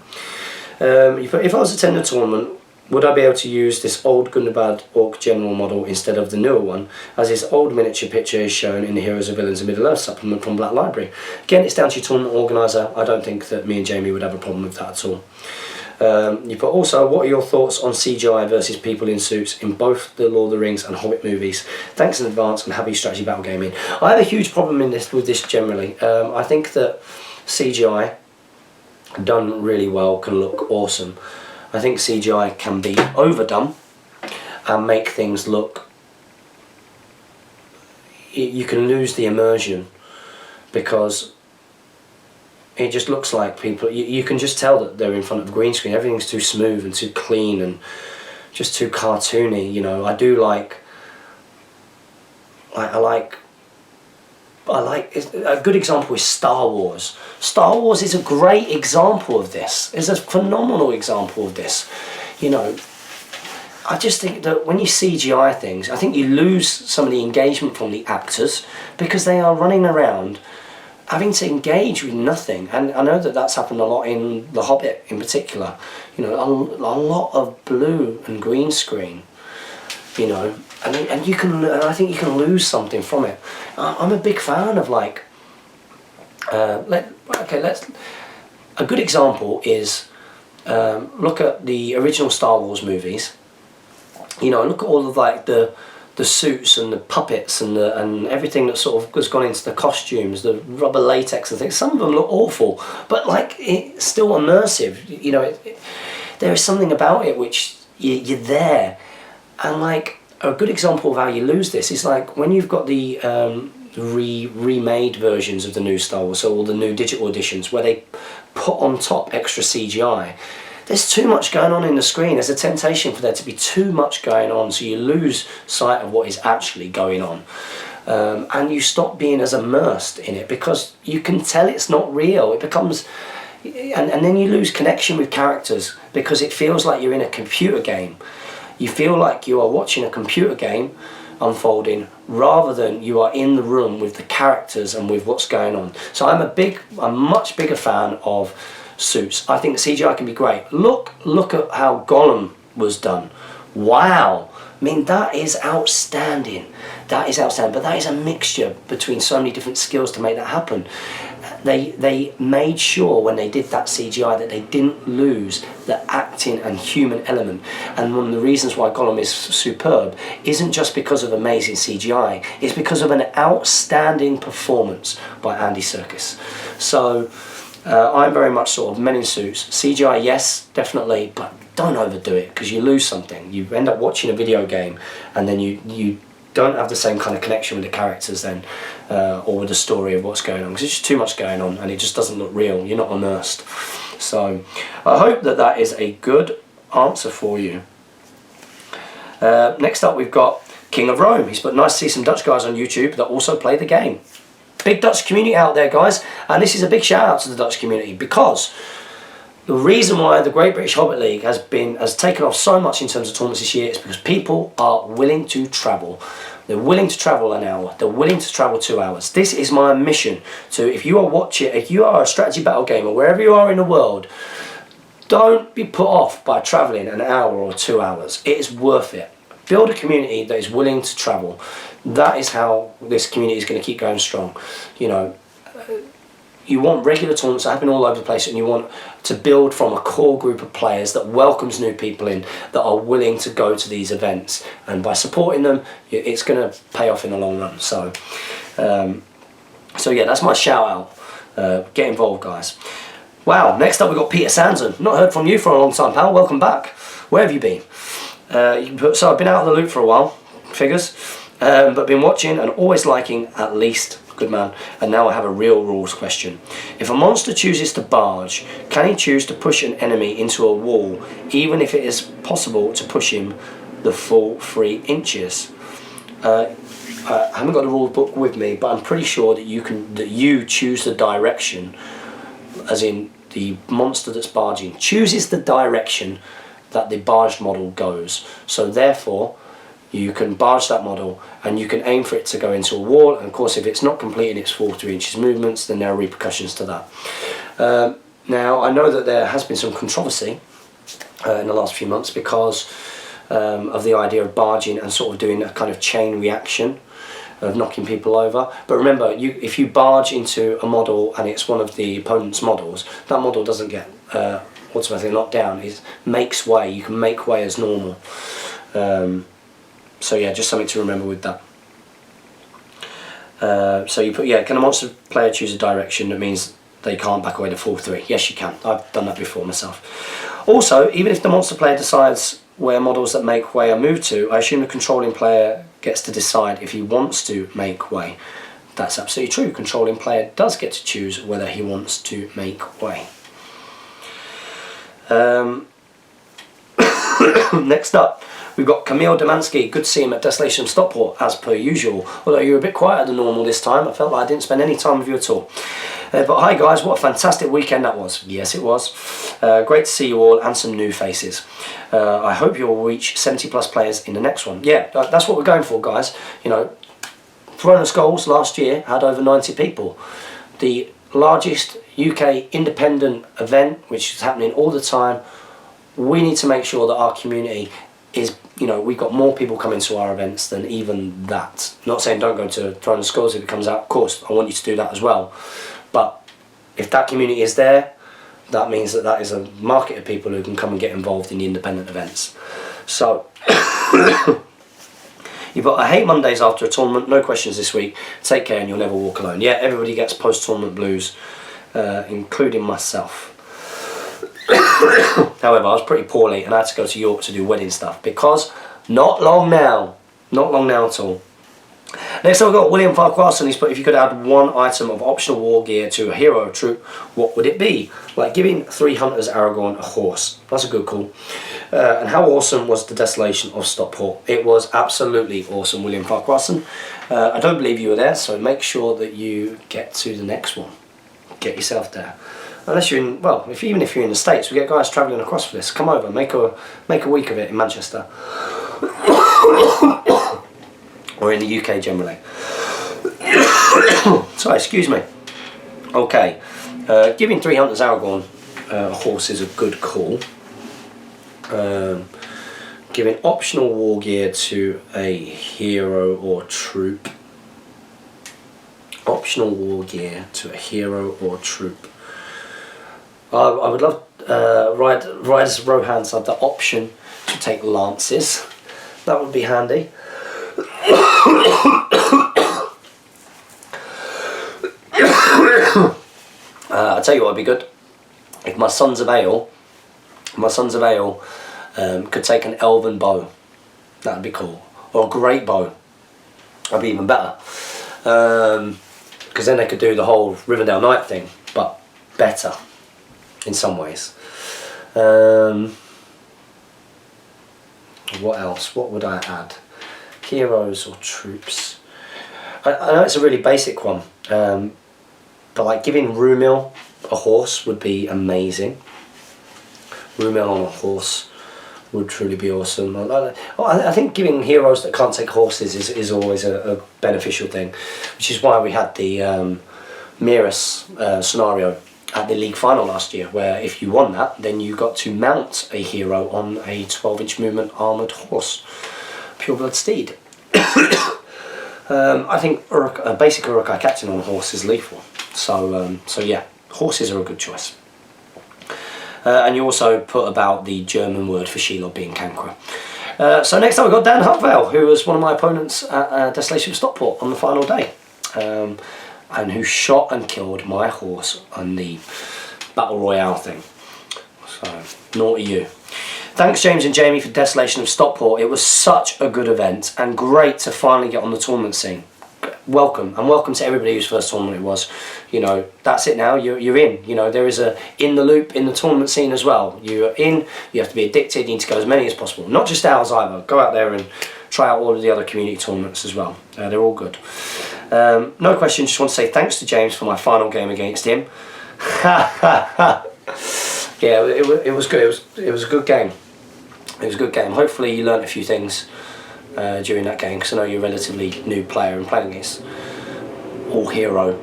If I was attending a tournament, would I be able to use this old Gundabad Orc General model instead of the newer one, as his old miniature picture is shown in the Heroes and Villains of Middle-earth supplement from Black Library? Again, it's down to your tournament organiser. I don't think that me and Jamie would have a problem with that at all. You put also, what are your thoughts on CGI versus people in suits in both the Lord of the Rings and Hobbit movies? Thanks in advance, and happy strategy battle gaming. I have a huge problem with this generally. I think that CGI done really well can look awesome. I think CGI can be overdone and make things look... You can lose the immersion, because it just looks like people... You can just tell that they're in front of a green screen. Everything's too smooth and too clean and just too cartoony, you know. I do like... I like a good example is Star Wars. Star Wars is a great example of this. It's a phenomenal example of this. You know, I just think that when you CGI things, I think you lose some of the engagement from the actors, because they are running around having to engage with nothing. And I know that that's happened a lot in The Hobbit in particular. You know, a lot of blue and green screen, you know. And I think you can lose something from it. I'm a big fan of, like, a good example is look at the original Star Wars movies. You know, look at all of, like, the suits and the puppets and everything that sort of has gone into the costumes, the rubber latex and things. Some of them look awful, but, like, it's still immersive. You know, there is something about it which you're there, and, like, a good example of how you lose this is like when you've got the remade versions of the new Star Wars, so all the new digital editions where they put on top extra CGI. There's too much going on in the screen. There's a temptation for there to be too much going on, so you lose sight of what is actually going on. And you stop being as immersed in it, because you can tell it's not real. It becomes... And then you lose connection with characters, because it feels like you're in a computer game. You feel like you are watching a computer game unfolding, rather than you are in the room with the characters and with what's going on. So I'm a much bigger fan of suits. I think the CGI can be great. Look at how Gollum was done. Wow. I mean, that is outstanding. That is outstanding. But that is a mixture between so many different skills to make that happen. They made sure when they did that CGI that they didn't lose the acting and human element. And one of the reasons why Gollum is superb isn't just because of amazing CGI, it's because of an outstanding performance by Andy Serkis. So I'm very much sort of men in suits. CGI, yes, definitely, but don't overdo it, because you lose something. You end up watching a video game and then you don't have the same kind of connection with the characters then, or with the story of what's going on, because it's just too much going on and it just doesn't look real. You're not immersed. So I hope that is a good answer for you. Next up we've got King of Rome. He's put, nice to see some Dutch guys on YouTube that also play the game. Big Dutch community out there, guys, and this is a big shout out to the Dutch community, because the reason why the Great British Hobbit League has taken off so much in terms of tournaments this year is because people are willing to travel. They're willing to travel an hour. They're willing to travel 2 hours. This is my mission. So if you are watching, if you are a strategy battle gamer, wherever you are in the world, don't be put off by travelling an hour or 2 hours. It is worth it. Build a community that is willing to travel. That is how this community is going to keep going strong. You know, you want regular tournaments that happen all over the place, and you want to build from a core group of players that welcomes new people in, that are willing to go to these events, and by supporting them, it's going to pay off in the long run. So, so yeah, that's my shout out. Get involved, guys. Wow, next up we've got Peter Sanson. Not heard from you for a long time, pal. Welcome back. Where have you been? So I've been out of the loop for a while, figures, but been watching and always liking at least. Good man. And now I have a real rules question. If a monster chooses to barge, can he choose to push an enemy into a wall, even if it is possible to push him the full 3 inches? I haven't got the rule book with me, but I'm pretty sure that you choose the direction, as in the monster that's barging chooses the direction that the barged model goes. So therefore, you can barge that model and you can aim for it to go into a wall, and of course if it's not completing its 4 to 3 inches movements, then there are repercussions to that. Now I know that there has been some controversy in the last few months because of the idea of barging and sort of doing a kind of chain reaction of knocking people over. But remember, if you barge into a model and it's one of the opponent's models, that model doesn't get automatically knocked down. It makes way. You can make way as normal. So yeah, just something to remember with that. So you put, yeah, can a monster player choose a direction that means they can't back away to full 3? Yes, you can. I've done that before myself. Also, even if the monster player decides where models that make way are moved to, I assume the controlling player gets to decide if he wants to make way. That's absolutely true. Controlling player does get to choose whether he wants to make way. Next up, we've got Camille Demansky. Good to see him at Desolation Stockport, as per usual. Although you were a bit quieter than normal this time. I felt like I didn't spend any time with you at all. But hi guys, what a fantastic weekend that was. Yes, it was. Great to see you all and some new faces. I hope you'll reach 70 plus players in the next one. Yeah, that's what we're going for, guys. You know, Throne of Skulls last year had over 90 people. The largest UK independent event, which is happening all the time. We need to make sure that our community is, you know, we've got more people coming to our events than even that. Not saying don't go to Throne of Skulls if it comes out. Of course, I want you to do that as well. But if that community is there, that means that that is a market of people who can come and get involved in the independent events. So, you've got, I hate Mondays after a tournament, no questions this week. Take care and you'll never walk alone. Yeah, everybody gets post-tournament blues, including myself. However, I was pretty poorly and I had to go to York to do wedding stuff because not long now at all. Next up we've got William Farquharson. He's put, if you could add one item of optional war gear to a hero or troop, what would it be? Like giving 3 hunters Aragorn a horse. That's a good call. And how awesome was the Desolation of Stockport? It was absolutely awesome, William Farquharson. I don't believe you were there, so make sure that you get to the next one. Get yourself there. Unless you're in, well, even if you're in the States, we get guys travelling across for this. Come over, make a week of it in Manchester. Or in the UK generally. Sorry, excuse me. Okay, giving 3 hunters Aragorn a horse is a good call. Giving optional war gear to a hero or troop. Optional war gear to a hero or troop. I would love Riders Rohans have the option to take lances. That would be handy. I'll tell you what would be good. If my Sons of Ale could take an elven bow, that would be cool. Or a great bow, that'd be even better. Because then they could do the whole Rivendell Knight thing, but better in some ways. What else? What would I add? Heroes or troops? I know it's a really basic one, but like giving Rumil a horse would be amazing. Rumil on a horse would truly be awesome. I think giving heroes that can't take horses is always a beneficial thing, which is why we had the Miras scenario at the league final last year, where if you won that, then you got to mount a hero on a 12-inch movement armoured horse, pureblood steed. I think a basic Urukai captain on a horse is lethal, so yeah, horses are a good choice. And you also put about the German word for Shelob being Cancra. So next up we've got Dan Hutvale, who was one of my opponents at Desolation Stockport on the final day. And who shot and killed my horse on the Battle Royale thing. So, naughty you. Thanks James and Jamie for Desolation of Stockport. It was such a good event and great to finally get on the tournament scene. Welcome, and welcome to everybody whose first tournament it was. You know, that's it now, you're in. You know, there is a in the loop in the tournament scene as well. You're in, you have to be addicted, you need to go as many as possible. Not just ours either, go out there and try out all of the other community tournaments as well. They're all good. No question, just want to say thanks to James for my final game against him. Yeah, it was good. It was a good game. It was a good game. Hopefully you learnt a few things during that game, because I know you're a relatively new player and playing against all hero.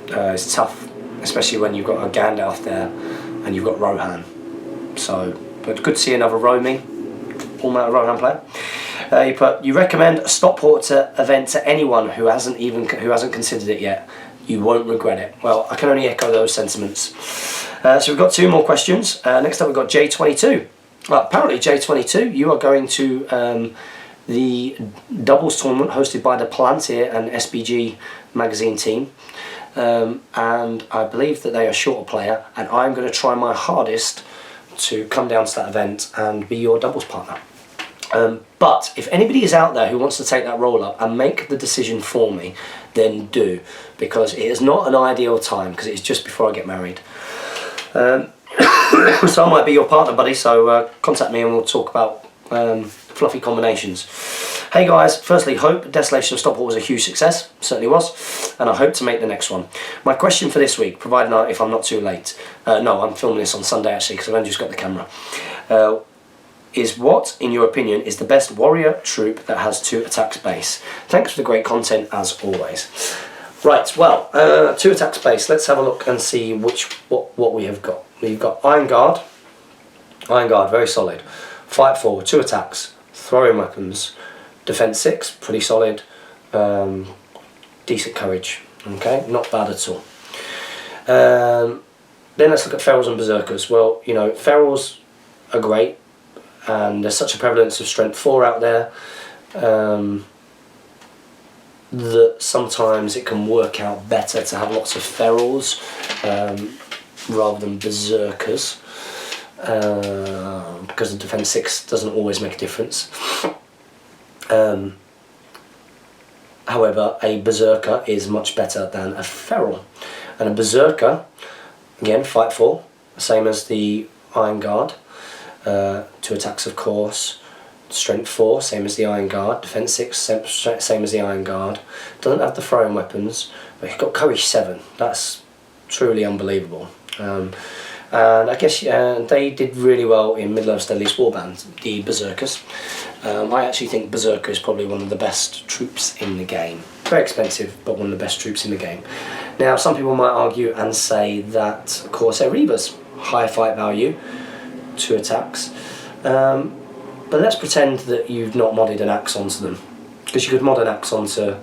It's tough, especially when you've got a Gandalf there and you've got Rohan. So, but good to see another roaming, all-mount Rohan player. You recommend a Stockport event to anyone who hasn't considered it yet. You won't regret it. Well, I can only echo those sentiments. So we've got two more questions. Next up we've got J22. Well, apparently J22, you are going to the doubles tournament hosted by the Palantir and SBG magazine team. And I believe that they are short a player, and I'm going to try my hardest to come down to that event and be your doubles partner. But if anybody is out there who wants to take that role up and make the decision for me, then do, because it is not an ideal time, because it's just before I get married. So I might be your partner, buddy, so contact me and we'll talk about fluffy combinations. Hey guys, firstly, hope Desolation of Stockport was a huge success, certainly was, and I hope to make the next one. My question for this week, provided if I'm not too late, no, I'm filming this on Sunday actually, because I've only just got the camera, is what, in your opinion, is the best warrior troop that has 2 attacks base? Thanks for the great content as always. Right, well, 2 attacks base. Let's have a look and see what we have got. We've got Iron Guard, very solid. Fight 4, 2 attacks, throwing weapons, defense 6, pretty solid. Decent courage. Okay, not bad at all. Then let's look at ferals and berserkers. Well, you know, ferals are great, and there's such a prevalence of strength 4 out there that sometimes it can work out better to have lots of ferals rather than berserkers, because the defense 6 doesn't always make a difference. However, a berserker is much better than a feral, and a berserker, again, fight 4, same as the Iron Guard. 2 attacks of course, strength 4, same as the Iron Guard, defense 6, same as the Iron Guard. Doesn't have the throwing weapons, but he's got courage 7. That's truly unbelievable. And I guess they did really well in Middle Earth's Deadliest Warband, the berserkers. I actually think berserker is probably one of the best troops in the game. Very expensive, but one of the best troops in the game. Now, some people might argue and say that Corsair Reavers, high fight value, 2 attacks, but let's pretend that you've not modded an axe onto them, because you could mod an axe onto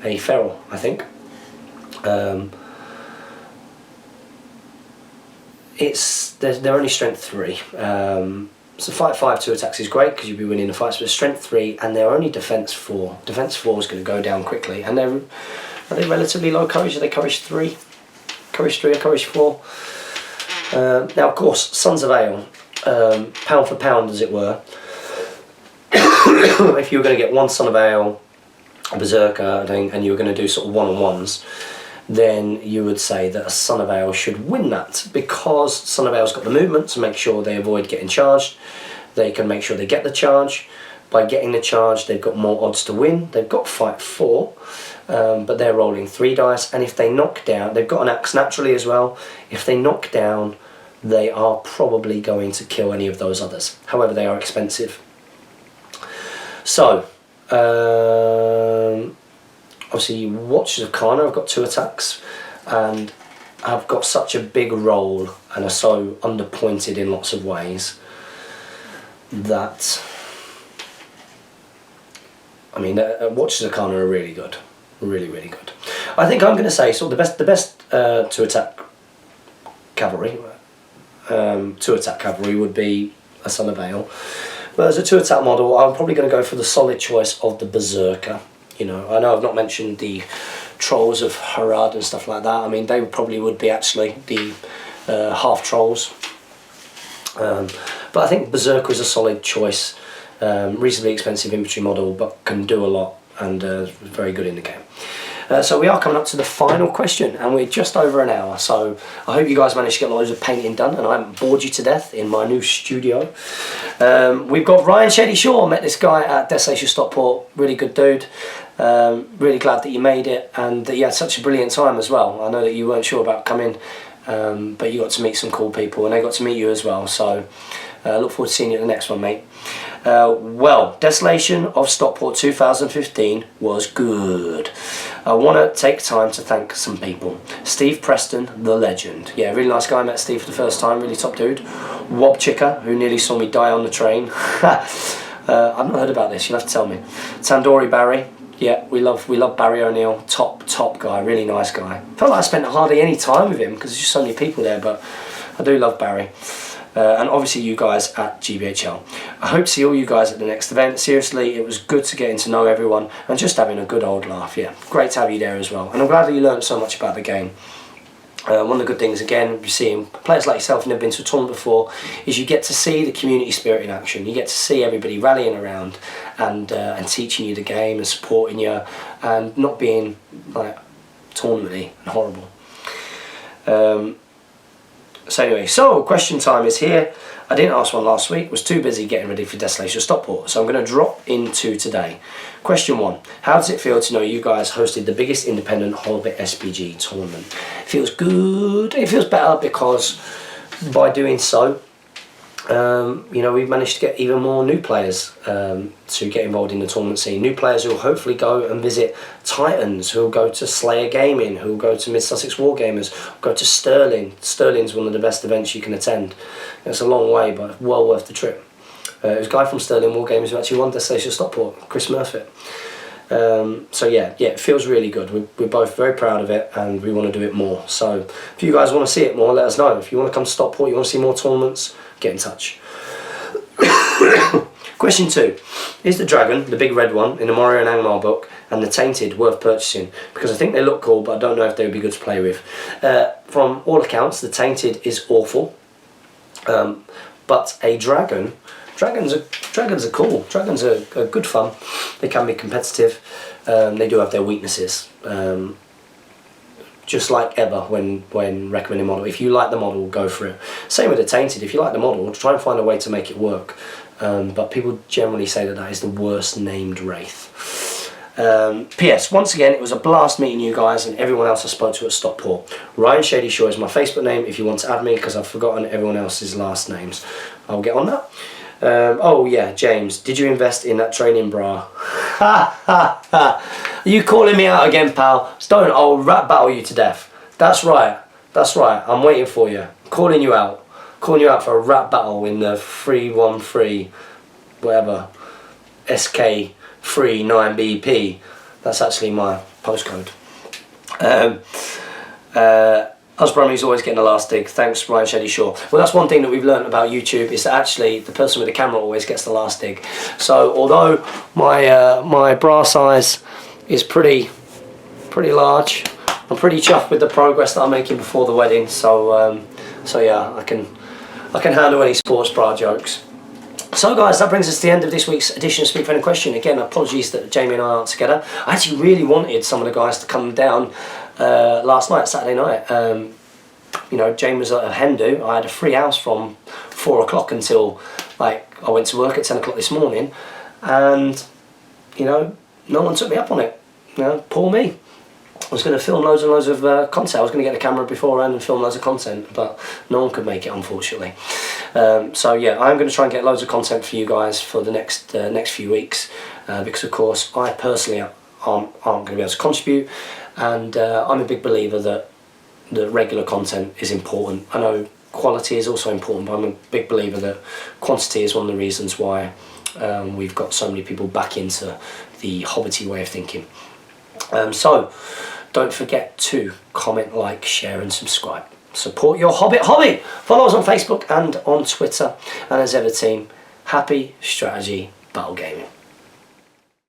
a feral, I think. They're only strength 3, so fight 5, 2 attacks is great because you'll be winning the fights, but strength 3 and they're only defense 4. Defense 4 is going to go down quickly, and are they relatively low courage? Are they courage 3? Courage 3 or courage 4? Now, of course, Sons of Ale, pound for pound as it were, if you were going to get one Son of Ale, a Berserker, and you were going to do sort of one-on-ones, then you would say that a Son of Ale should win that, because Son of Ale's got the movement to make sure they avoid getting charged, they can make sure they get the charge, by getting the charge, they've got more odds to win. They've got fight 4, but they're rolling 3 dice, and if they knock down, they've got an axe naturally as well. If they knock down, they are probably going to kill any of those others. However, they are expensive. So, obviously, Watchers of Kana have got 2 attacks, and have got such a big role and are so underpointed in lots of ways that, I mean, Watchers of Kana are really good, really good. I think I'm going to say sort of the best 2 attack cavalry. 2 attack cavalry would be a Son of Ale, but as a 2 attack model, I'm probably going to go for the solid choice of the Berserker. You know I've not mentioned the Trolls of Harad and stuff like that. I mean, they probably would be actually the half trolls. But I think Berserker is a solid choice. Reasonably expensive infantry model, but can do a lot and very good in the game. So we are coming up to the final question, and we're just over an hour. So I hope you guys managed to get loads of painting done, and I haven't bored you to death in my new studio. We've got Ryan Shady Shaw. Met this guy at Desolation Stockport. Really good dude. Really glad that you made it, and that you had such a brilliant time as well. I know that you weren't sure about coming, but you got to meet some cool people, and they got to meet you as well. So look forward to seeing you at the next one, mate. Well, Desolation of Stockport 2015 was good. I want to take time to thank some people. Steve Preston, the legend. Yeah, really nice guy. I met Steve for the first time, really top dude. Wob Chicker, who nearly saw me die on the train. I've not heard about this, you'll have to tell me. Tandoori Barry. Yeah, we love Barry O'Neill. Top guy, really nice guy. Felt like I spent hardly any time with him because there's just so many people there, but I do love Barry. And obviously you guys at GBHL. I hope to see all you guys at the next event. Seriously, it was good to getting to know everyone and just having a good old laugh. Yeah, great to have you there as well. And I'm glad that you learned so much about the game. One of the good things, again, seeing players like yourself who've never been to a tournament before, is you get to see the community spirit in action. You get to see everybody rallying around and teaching you the game and supporting you, and not being like tournament-y and horrible. So anyway, question time is here. I didn't ask one last week, was too busy getting ready for Desolation Stockport, so I'm going to drop into today. Question 1, how does it feel to know you guys hosted the biggest independent Hobbit SBG tournament? It feels good. It feels better because by doing so, you know, we've managed to get even more new players to get involved in the tournament scene. New players who will hopefully go and visit Titans, who will go to Slayer Gaming, who will go to Mid Sussex Wargamers, go to Stirling. Stirling's one of the best events you can attend. It's a long way, but well worth the trip. It was a guy from Stirling Wargamers who actually won Desolation Stockport, Chris Murphy. So yeah, it feels really good. We're both very proud of it, and we want to do it more. So if you guys want to see it more, let us know. If you want to come to Stockport, you want to see more tournaments, get in touch. Question 2. Is the dragon, the big red one, in the Morio and Angmar book, and the Tainted worth purchasing? Because I think they look cool, but I don't know if they would be good to play with. From all accounts, the Tainted is awful. But a dragon... Dragons are cool. Dragons are good fun. They can be competitive. They do have their weaknesses. Just like ever when recommending model. If you like the model, go for it. Same with the Tainted. If you like the model, try and find a way to make it work. But people generally say that is the worst named wraith. P.S. Once again, it was a blast meeting you guys and everyone else I spoke to at Stockport. Ryan Shady Shaw is my Facebook name if you want to add me, because I've forgotten everyone else's last names. I'll get on that. Oh yeah, James, did you invest in that training bra? Ha ha ha! Are you calling me out again, pal? Don't, I'll rap battle you to death. That's right, I'm waiting for you. Calling you out for a rap battle in the 313 whatever SK 39BP. That's actually my postcode. Us Brummy's always getting the last dig. Thanks, Ryan Shady Shaw. Well, that's one thing that we've learned about YouTube, is that actually the person with the camera always gets the last dig. So although my bra size is pretty large, I'm pretty chuffed with the progress that I'm making before the wedding. So yeah, I can handle any sports bra jokes. So guys, that brings us to the end of this week's edition of Speak Friend and Question. Again, apologies that Jamie and I aren't together. I actually really wanted some of the guys to come down last night, Saturday night. You know, Jamie was at a hen do. I had a free house from 4 o'clock until, like, I went to work at 10 o'clock this morning. and you know, no one took me up on it. You know, poor me. I was going to film loads and loads of content. I was going to get the camera beforehand and film loads of content, but no one could make it, unfortunately. So yeah, I'm going to try and get loads of content for you guys for the next few weeks, because of course I personally aren't going to be able to contribute, and I'm a big believer that regular content is important. I know quality is also important, but I'm a big believer that quantity is one of the reasons why we've got so many people back into the Hobbity way of thinking. So don't forget to comment, like, share and subscribe. Support your Hobbit hobby. Follow us on Facebook and on Twitter. And as ever, team, happy strategy battle gaming.